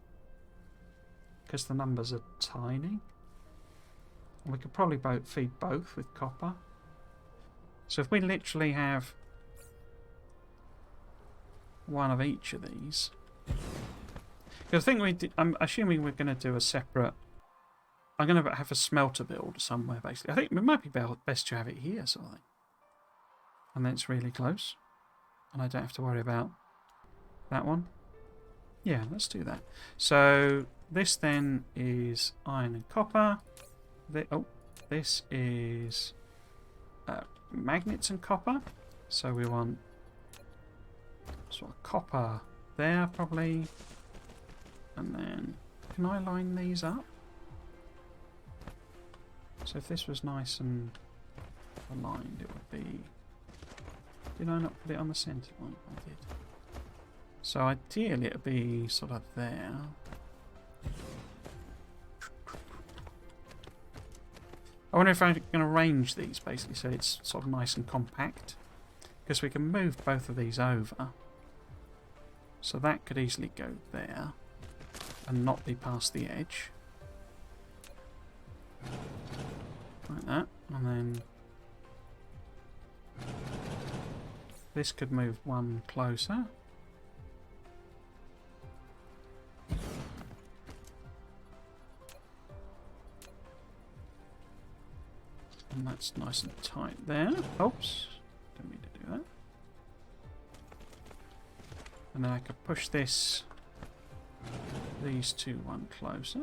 because the numbers are tiny. And we could probably feed both with copper. So if we literally have 1 of each of these, Because I think I'm assuming we're going to do a separate. I'm going to have a smelter build somewhere, basically. I think it might be best to have it here, sort of thing. And then it's really close. And I don't have to worry about that one. Yeah, let's do that. So this then is iron and copper. This is magnets and copper. So we want sort of copper there, probably. And then, can I line these up? So if this was nice and aligned, it would be... Did I not put it on the centre line? I did. So ideally it would be sort of there. I wonder if I'm going to arrange these basically so it's sort of nice and compact. Because we can move both of these over. So that could easily go there and not be past the edge. Like that. And then this could move one closer. And that's nice and tight there. Oops. Don't mean to do that. And then I could push these two one closer.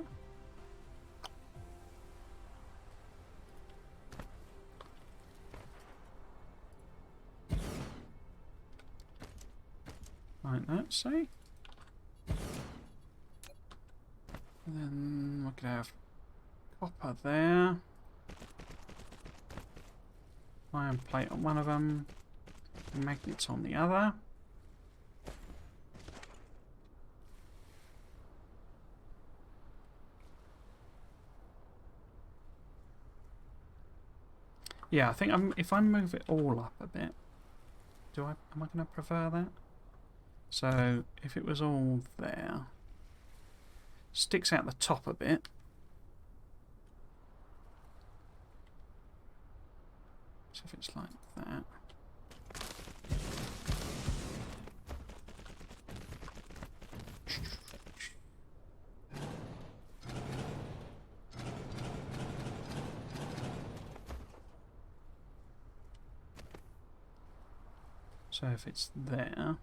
Like that, say. And then we could have copper there. Iron plate on one of them. Magnets on the other. Yeah, I think if I move it all up a bit, am I going to prefer that? So if it was all there, sticks out the top a bit. So if it's like that. So if it's there,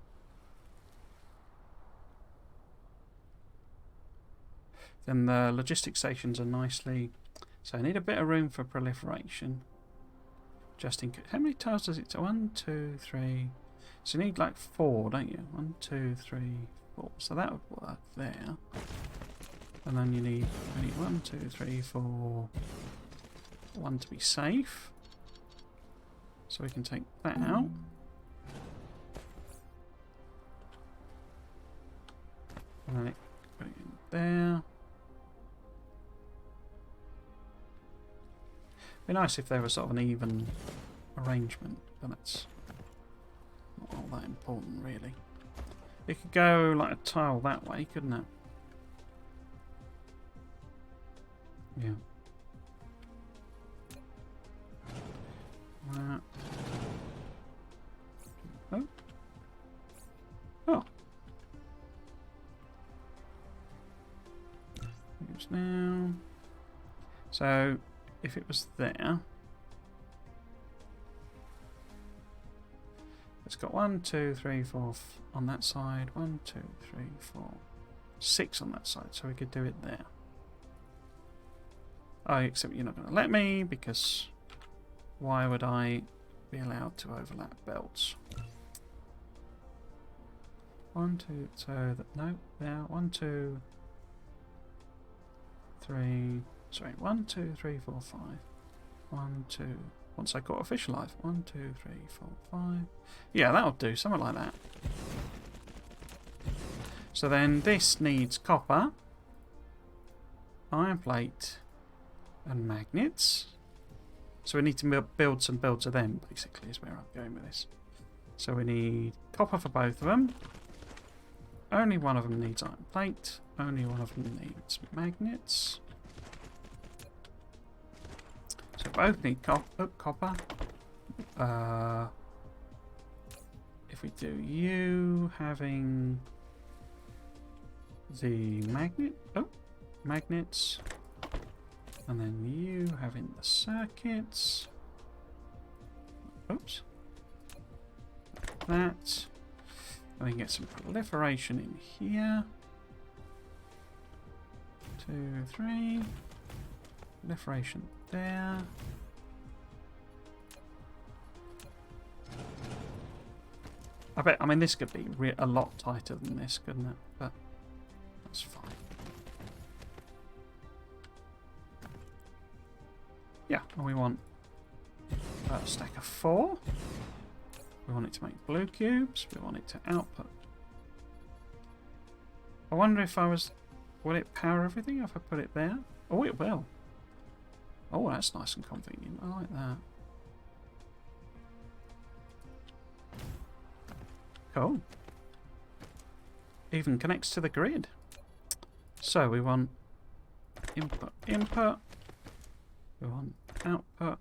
then the logistic stations are nicely. So I need a bit of room for proliferation. Just in case. How many tiles does it? 1, 2, 3. So you need like 4, don't you? 1, 2, 3, 4. So that would work there. And then you need 1, 2, 3, 4. 1 to be safe. So we can take that out. And then put it in there. Be nice if there was sort of an even arrangement, but that's not all that important really. It could go like a tile that way, couldn't it? Yeah. Oh. Oh. Here's now. So if it was there, it's got 1, 2, 3, 4 on that side. 1, 2, 3, 4, 6 on that side. So we could do it there. Oh, except you're not going to let me because why would I be allowed to overlap belts? 1, 2. So that no, there. 1, 2, 3. Sorry, 1, 2, 3, 4, 5. 1, 2. Once I got official life. 1, 2, 3, 4, 5. Yeah, that'll do. Something like that. So then this needs copper, iron plate, and magnets. So we need to build some builds of them, basically, is where I'm going with this. So we need copper for both of them. Only one of them needs iron plate. Only one of them needs magnets. So both need copper. If we do you having the magnet. Oh, magnets. And then you having the circuits. Oops. That. And we can get some proliferation in here. 2, 3. Proliferation there. I mean, this could be a lot tighter than this, couldn't it? But that's fine. Yeah, and we want a stack of 4. We want it to make blue cubes. We want it to output. I wonder if will it power everything if I put it there? Oh, it will. Oh, that's nice and convenient. I like that. Cool. Even connects to the grid. So we want input, input. We want output.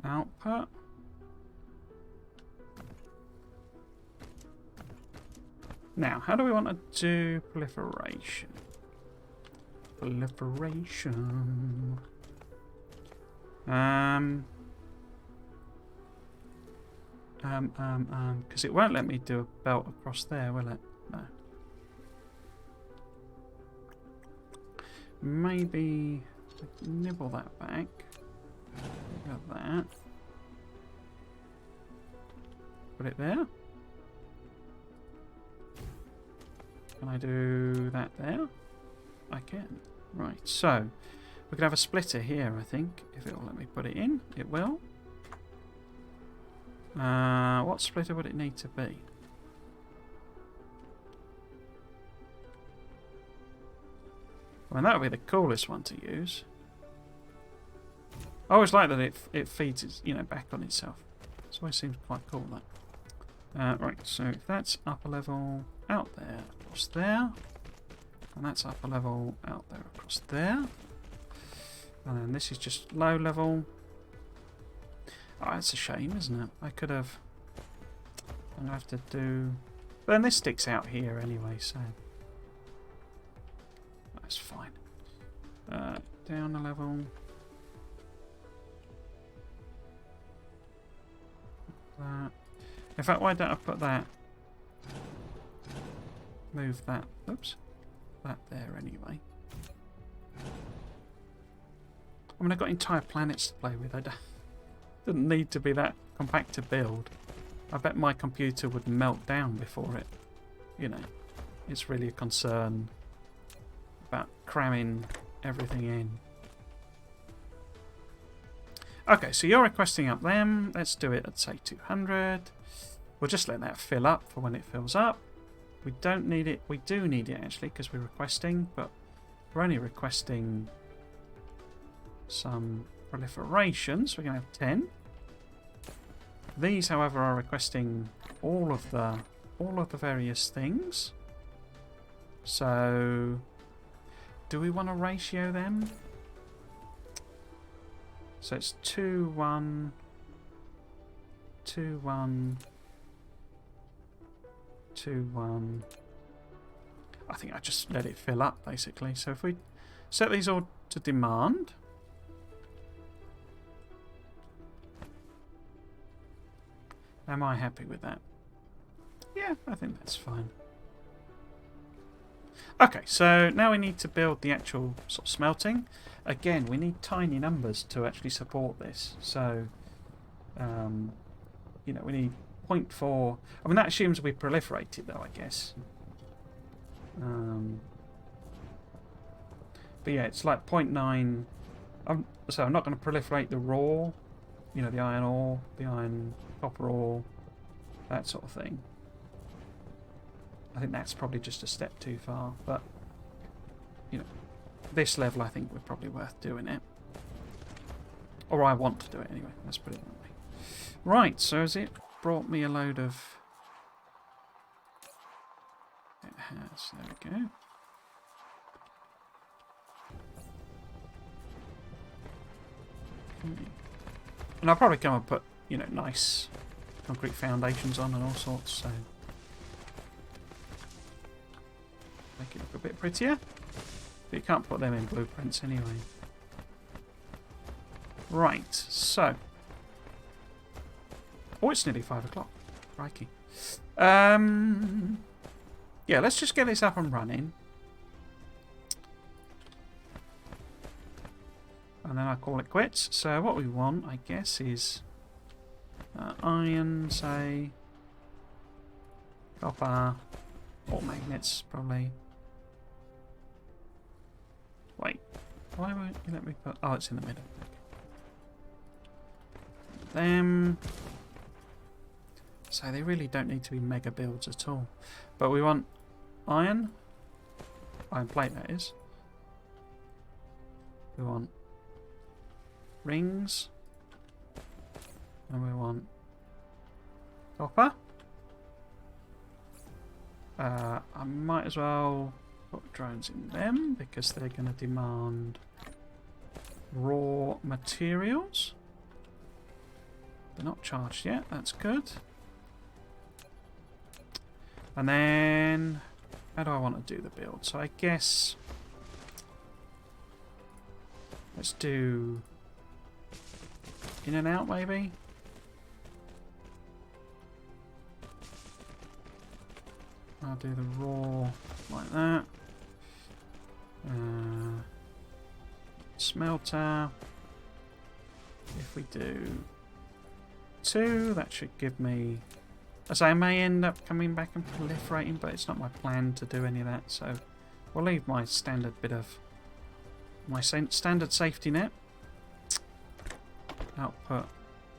Output. Now, how do we want to do proliferation? Proliferation. Because it won't let me do a belt across there, will it? No. Maybe nibble that back. Got that. Put it there. Can I do that there? I can. Right, so we could have a splitter here, I think, if it will let me put it in. It will. What splitter would it need to be? I mean, that would be the coolest one to use. I always like that it feeds its, back on itself. It always seems quite cool, that. Right, so if that's upper level out there, across there, and that's upper level out there, across there, and then this is just low level. Oh, that's a shame, isn't it? I could have. I'm gonna have to do. But then this sticks out here anyway, so that's fine. Down a level. That. In fact, why don't I put that? Move that. Oops. That there anyway. I mean, I've got entire planets to play with. I didn't need to be that compact to build. I bet my computer would melt down before it. It's really a concern about cramming everything in. Okay, so you're requesting up them. Let's do it at, say, 200. We'll just let that fill up for when it fills up. We don't need it. We do need it, actually, because we're requesting, but we're only requesting some proliferation, so we're going to have 10. These, however, are requesting all of the various things. So, do we want to ratio them? So it's 2, 1, 2, 1, 2, 1. I think I just let it fill up, basically. So if we set these all to demand. Am I happy with that? Yeah, I think that's fine. Okay, so now we need to build the actual sort of smelting. Again, we need tiny numbers to actually support this. So, we need 0.4. I mean, that assumes we proliferate it, though, I guess. But yeah, it's like 0.9. So I'm not going to proliferate the raw, the iron ore, the iron copper ore, that sort of thing. I think that's probably just a step too far, but this level I think we're probably worth doing it. Or I want to do it anyway, let's put it that way. Right, so has it brought me a load of... It has, there we go. And I'll probably come and put you know, nice concrete foundations on and all sorts, so make it look a bit prettier. But you can't put them in blueprints anyway. Right, so. Oh, it's nearly 5 o'clock. Crikey. Yeah, let's just get this up and running. And then I call it quits. So what we want, I guess, is iron, say, copper, or magnets, probably. Wait, why won't you let me put... Oh, it's in the middle. Them. So they really don't need to be mega builds at all. But we want iron plate, that is. We want rings. And we want copper. I might as well put drones in them because they're going to demand raw materials. They're not charged yet, that's good. And then, how do I want to do the build? So I guess, let's do in and out maybe. I'll do the raw like that. Smelter. If we do 2, that should give me... As I may end up coming back and proliferating, but it's not my plan to do any of that, so we'll leave my standard bit of... my standard safety net. Output...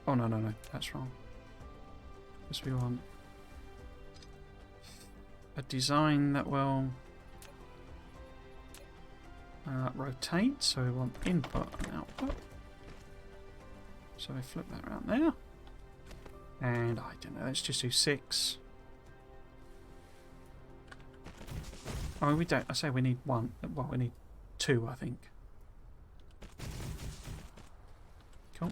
Oh, no, that's wrong. Because we want a design that will rotate, so we want input and output. So we flip that around there. And I don't know, let's just do 6. Oh, we don't. I say we need 1. Well, we need 2, I think. Cool.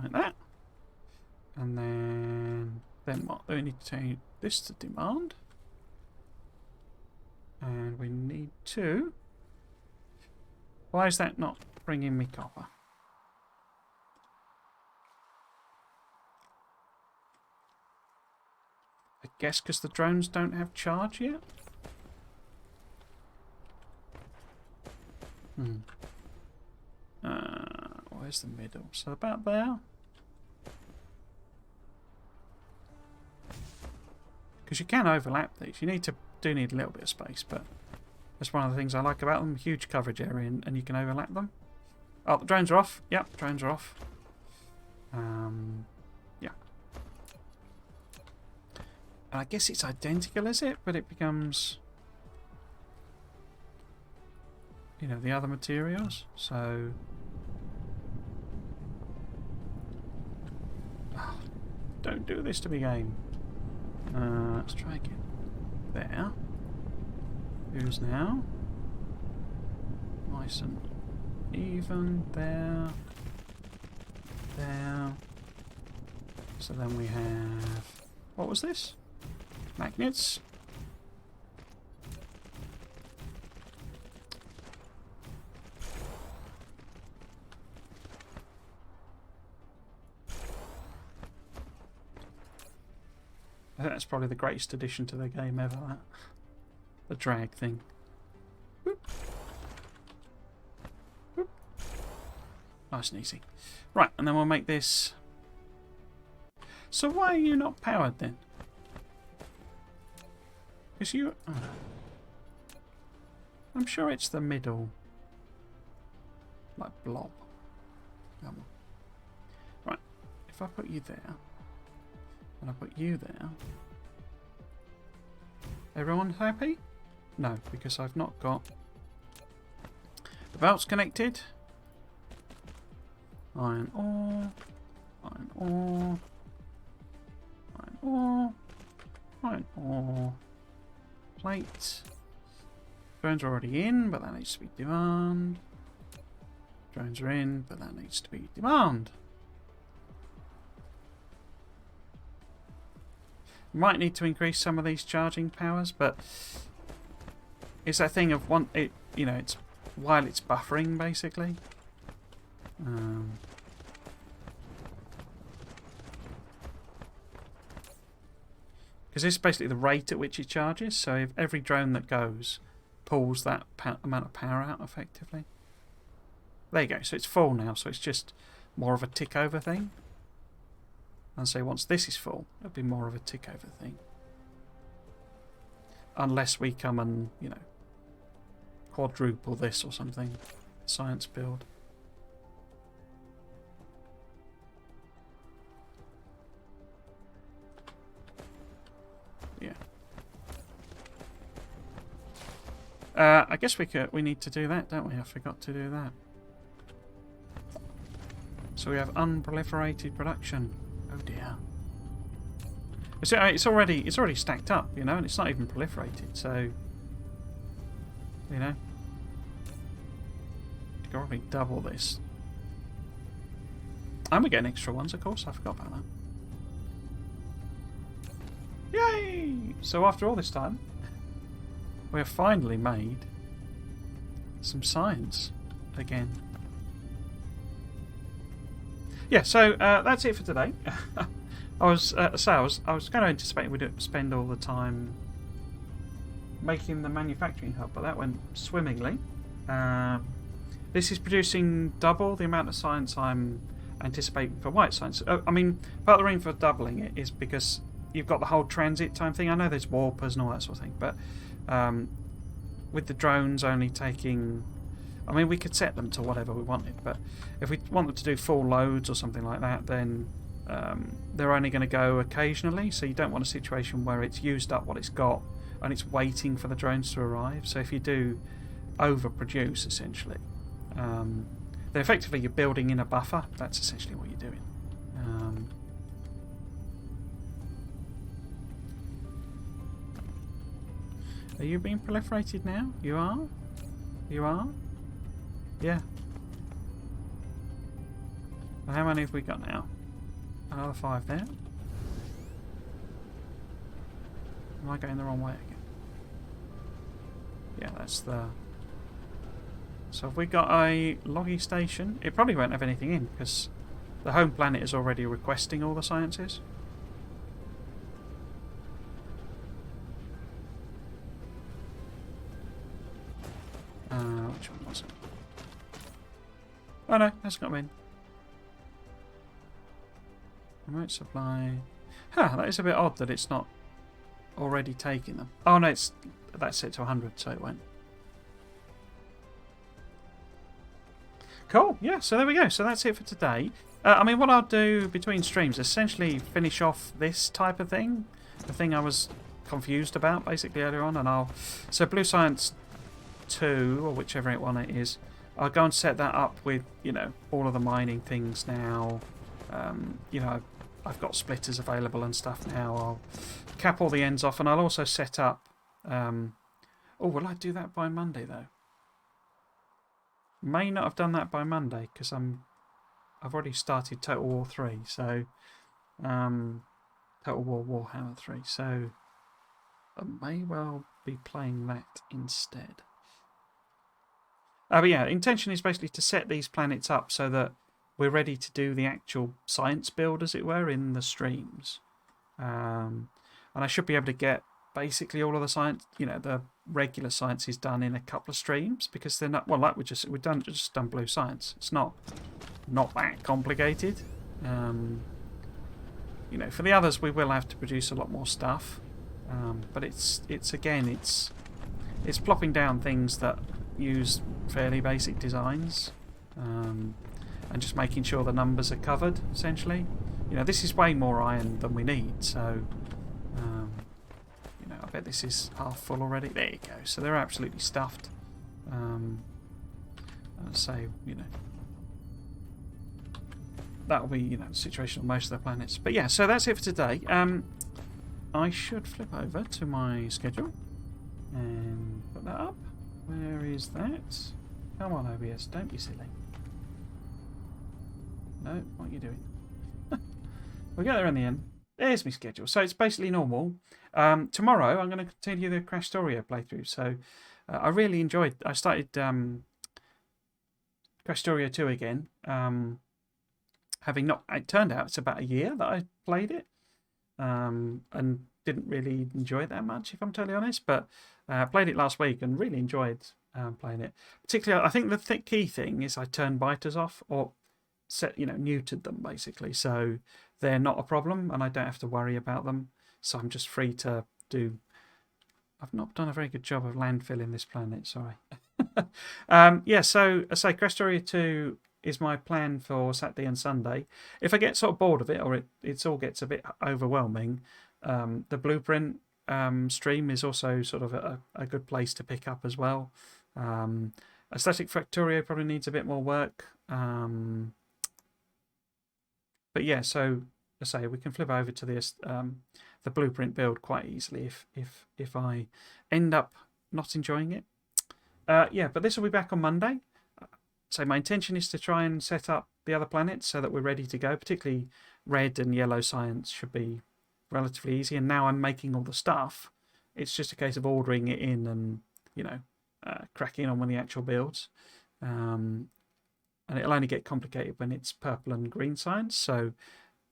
Like that. And then what? We need to change this to demand. And we need to... Why is that not bringing me copper? I guess because the drones don't have charge yet? Where's the middle? So about there? Because you can overlap these. You do need a little bit of space, but that's one of the things I like about them. Huge coverage area, and you can overlap them. Oh, the drones are off. Yep, drones are off. Yeah. And I guess it's identical, is it? But it becomes, you know, the other materials. So, oh, don't do this to me, game. Let's try again. There. Who's now? Nice and even. There. There. So then we have... What was this? Magnets. I think that's probably the greatest addition to the game ever, that. The drag thing. Whoop. Whoop. Nice and easy. Right, and then we'll make this... So why are you not powered then? Because you... Oh. I'm sure it's the middle. Like blob. Right, if I put you there... And I put you there. Everyone happy? No, because I've not got the belts connected. Iron ore. Iron ore. Iron ore. Iron ore. plate. Drones are already in, but that needs to be demand. Drones are in, but that needs to be demand. Might need to increase some of these charging powers, but it's that thing of it's while it's buffering basically. Because this is basically the rate at which it charges. So if every drone that goes pulls that amount of power out effectively. There you go. So it's full now. So it's just more of a tick over thing. And so once this is full, it'll be more of a tick over thing. Unless we come and, quadruple this or something. Science build. Yeah. I guess we need to do that, don't we? I forgot to do that. So we have unproliferated production. Oh dear. It's already stacked up, and it's not even proliferated. So, you can probably double this. And we get extra ones, of course. I forgot about that. Yay! So after all this time, we have finally made some science again. Yeah, so that's it for today. I was going to anticipate we'd spend all the time making the manufacturing hub, but that went swimmingly. This is producing double the amount of science I'm anticipating for white science. I mean, part of the reason for doubling it is because you've got the whole transit time thing. I know there's warpers and all that sort of thing, but with the drones only taking... I mean, we could set them to whatever we wanted, but if we want them to do full loads or something like that, then they're only going to go occasionally, so you don't want a situation where it's used up what it's got and it's waiting for the drones to arrive. So if you do overproduce, essentially, then effectively you're building in a buffer. That's essentially what you're doing. Are you being proliferated now? You are? You are? Yeah. Well, how many have we got now? Another 5 there. Am I going the wrong way again? Yeah, that's the... So have we got a loggy station? It probably won't have anything in because the home planet is already requesting all the sciences. Which one was it? Oh no, that's got them in. Remote supply. Huh, that is a bit odd that it's not already taking them. Oh no, that's set to 100, so it won't. Cool, yeah, so there we go. So that's it for today. I mean, what I'll do between streams is essentially finish off this type of thing. The thing I was confused about basically earlier on, and so Blue Science 2, or whichever one it is, I'll go and set that up with, all of the mining things now. I've got splitters available and stuff now. I'll cap all the ends off, and I'll also set up... will I do that by Monday, though? May not have done that by Monday, because I've already started Total War 3, so... Total War Warhammer 3, so... I may well be playing that instead. But yeah, intention is basically to set these planets up so that we're ready to do the actual science build, as it were, in the streams. And I should be able to get basically all of the science, the regular science is done in a couple of streams, because they're not, well, like we've just done Blue Science. It's not that complicated. For the others we will have to produce a lot more stuff. But it's plopping down things that use fairly basic designs, and just making sure the numbers are covered, essentially. This is way more iron than we need, so I bet this is half full already. There you go. So they're absolutely stuffed. That'll be the situation on most of the planets. But yeah, so that's it for today. I should flip over to my schedule. and put that up. Where is that? Come on, OBS, don't be silly. No, what are you doing? We'll get there in the end. There's my schedule. So it's basically normal. Tomorrow I'm going to continue the Crash Storio playthrough. So I really enjoyed. I started Crash Storio 2 again. Having not, it turned out it's about a year that I played it, and didn't really enjoy it that much, if I'm totally honest. But I played it last week and really enjoyed playing it. Particularly, I think the key thing is I turned biters off, or neutered them basically, so they're not a problem and I don't have to worry about them. So I'm just free to do. I've not done a very good job of landfilling this planet, sorry. Yeah, so I say Crash Storio 2 is my plan for Saturday and Sunday. If I get sort of bored of it, or it all gets a bit overwhelming, the Blueprint stream is also sort of a good place to pick up as well. Aesthetic Factorio probably needs a bit more work. But yeah, so I say we can flip over to this the Blueprint build quite easily if I end up not enjoying it. Yeah, but this will be back on Monday. So my intention is to try and set up the other planets so that we're ready to go. Particularly red and yellow science should be relatively easy. And now I'm making all the stuff. It's just a case of ordering it in and cracking on with the actual builds. And it'll only get complicated when it's purple and green science. So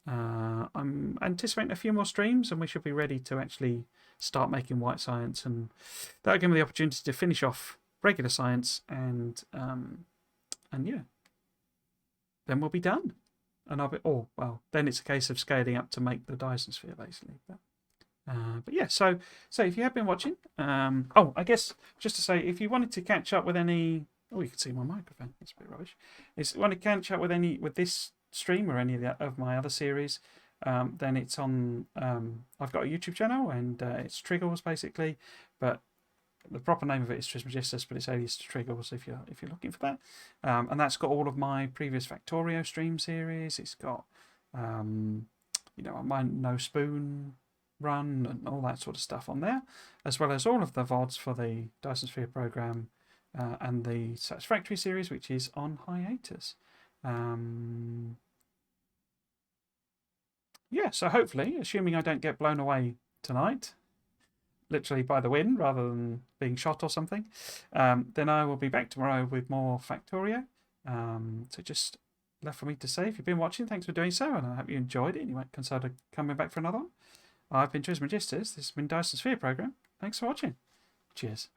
I'm anticipating a few more streams and we should be ready to actually start making white science. And that'll give me the opportunity to finish off regular science and yeah, then we'll be done. And I'll be, then it's a case of scaling up to make the Dyson Sphere basically. But yeah, so if you have been watching, I guess just to say, if you wanted to catch up with any, you can see my microphone, it's a bit rubbish. If you want to catch up with this stream or any of my other series, then it's on. I've got a YouTube channel and it's Triggles basically, but the proper name of it is Trismegistus, but it's alias to Triggles if you're looking for that. And that's got all of my previous Factorio stream series. It's got my No Spoon run and all that sort of stuff on there, as well as all of the VODs for the Dyson Sphere Program and the Satisfactory series, which is on hiatus. Yeah, so hopefully, assuming I don't get blown away tonight, literally by the wind rather than being shot or something, then I will be back tomorrow with more Factorio. So just left for me to say, if you've been watching, thanks for doing so, and I hope you enjoyed it and you might consider coming back for another one. I've been Trismegistus. This has been Dyson Sphere Program. Thanks for watching. Cheers.